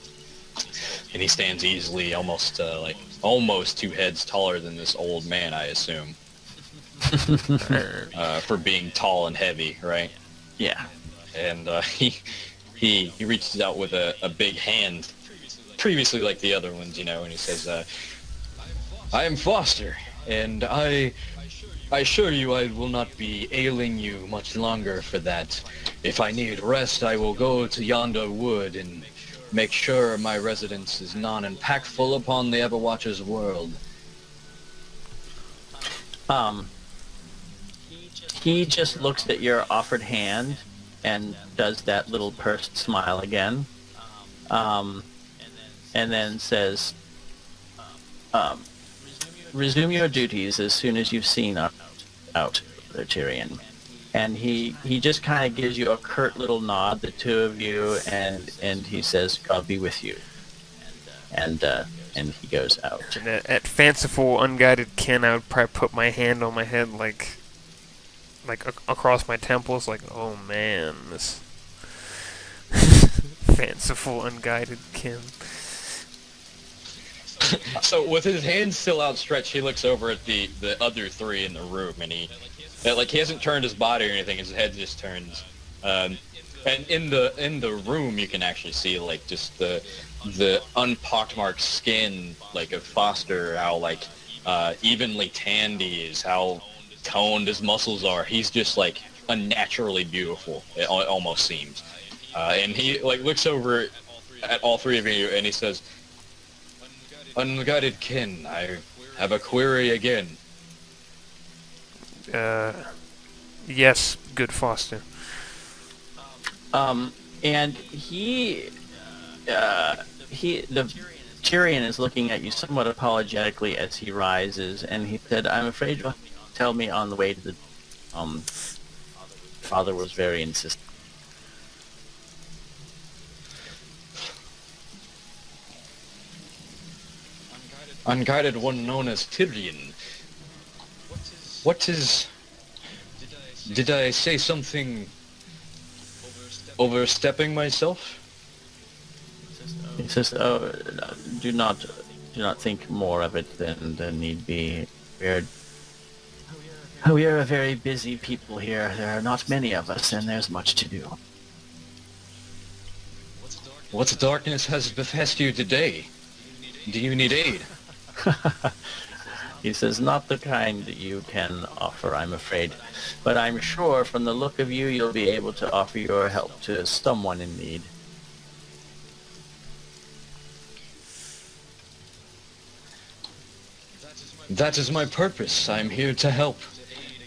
and he stands easily, almost two heads taller than this old man, I assume, for being tall and heavy, right? Yeah. And he reaches out with a big hand, previously like the other ones, and he says, I am Foster, and I assure you I will not be ailing you much longer for that. If I need rest, I will go to yonder wood and make sure my residence is non-impactful upon the Everwatcher's world. He just looks at your offered hand and does that little pursed smile again, and then says, resume your duties as soon as you've seen out the Tyrion. And he just kind of gives you a curt little nod, the two of you, and he says, God be with you. And he goes out. And at fanciful, unguided kin, I would probably put my hand on my head, like across my temples, like, oh man, this fanciful, unguided kin. So with his hand still outstretched, he looks over at the other three in the room, and he hasn't turned his body or anything. His head just turns, and in the room you can actually see like just the unpockmarked skin like of Foster, how like evenly tanned he is, how toned his muscles are. He's just like unnaturally beautiful. It almost seems, and he like looks over at all three of you, and he says, "Unguided kin, I have a query again." Yes, good Foster. And the Tyrion is looking at you somewhat apologetically as he rises, and he said, "I'm afraid you'll tell me on the way to the Father was very insistent." Unguided one known as Tyrion. What is... Did I say something overstepping myself? He says, "Oh, do not think more of it than need be. We are a very busy people here. There are not many of us, and there's much to do." What darkness has befest you today? Do you need aid? He says, "Not the kind that you can offer, I'm afraid. But I'm sure from the look of you, you'll be able to offer your help to someone in need." That is my purpose. I'm here to help.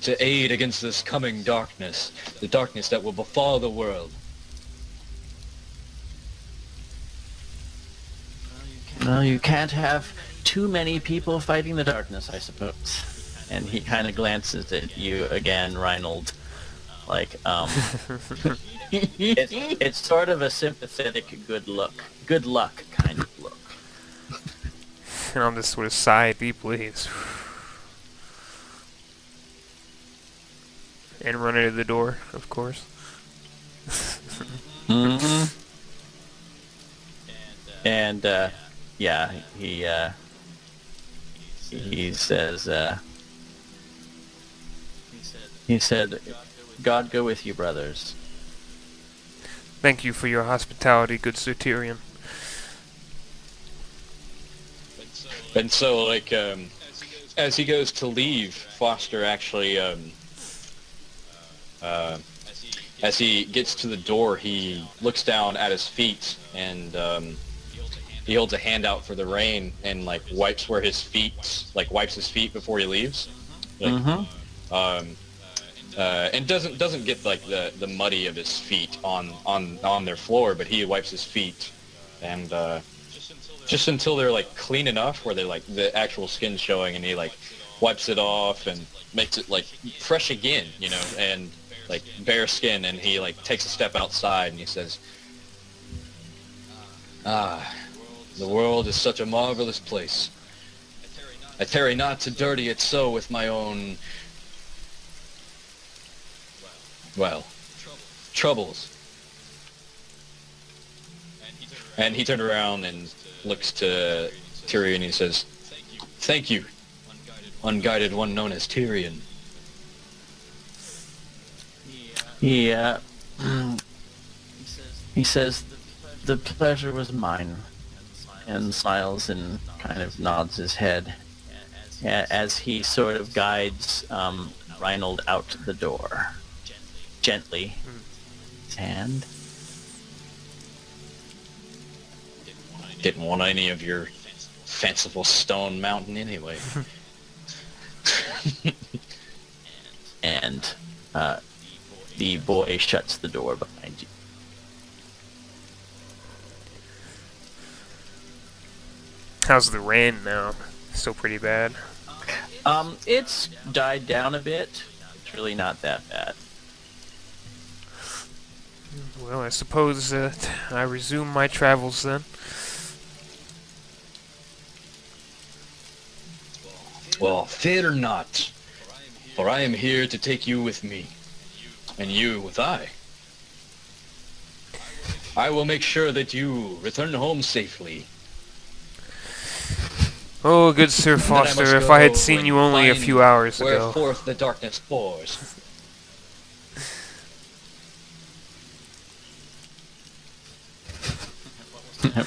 To aid against this coming darkness. The darkness that will befall the world. Well, you can't have too many people fighting the darkness, I suppose. And he kind of glances at you again, Reinnold. Like, it's sort of a sympathetic good luck kind of look. And I'll just sort of sigh deeply and run into the door, of course. Mm-hmm. And yeah, he says, he said, "God go with you, brothers." Thank you for your hospitality, good Sir Tyrion. And so, like, as he goes to leave, Foster actually, as he gets to the door, he looks down at his feet, and he holds a hand out for the rain, and like wipes his feet before he leaves. Like, and doesn't get like the muddy of his feet on their floor, but he wipes his feet, and just until they're like clean enough where they like the actual skin's showing, and he like wipes it off and makes it like fresh again, you know, and like bare skin, and he like takes a step outside and he says, "Ah, the world is such a marvelous place. I tarry not to dirty it so with my own, well, troubles." And he turned around and looks to Tyrion and he says, "Thank you, unguided one known as Tyrion." He says, "The pleasure was mine," and smiles and kind of nods his head as he sort of guides Reinnold out the door. Gently. And Didn't want any of your fanciful stone mountain anyway. and the boy shuts the door behind you. How's the rain now? Still pretty bad. It's died down a bit. It's really not that bad. Well, I suppose I resume my travels then. Well, fear not, for I am here to take you with me, and you with I. I will make sure that you return home safely. Oh, good Sir Foster, if I had seen you only a few hours where ago. forth the darkness pours.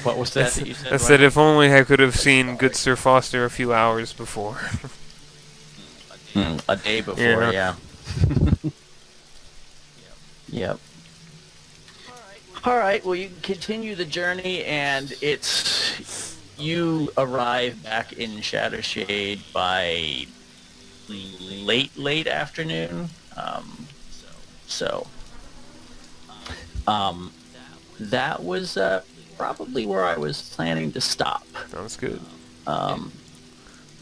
What was that you said? I said if only I could have seen good Sir Foster a few hours before. A day before, yeah. Yep. Alright, well you continue the journey and you arrive back in Shadowshade by late afternoon. That was probably where I was planning to stop. Sounds good. I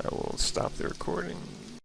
will stop the recording.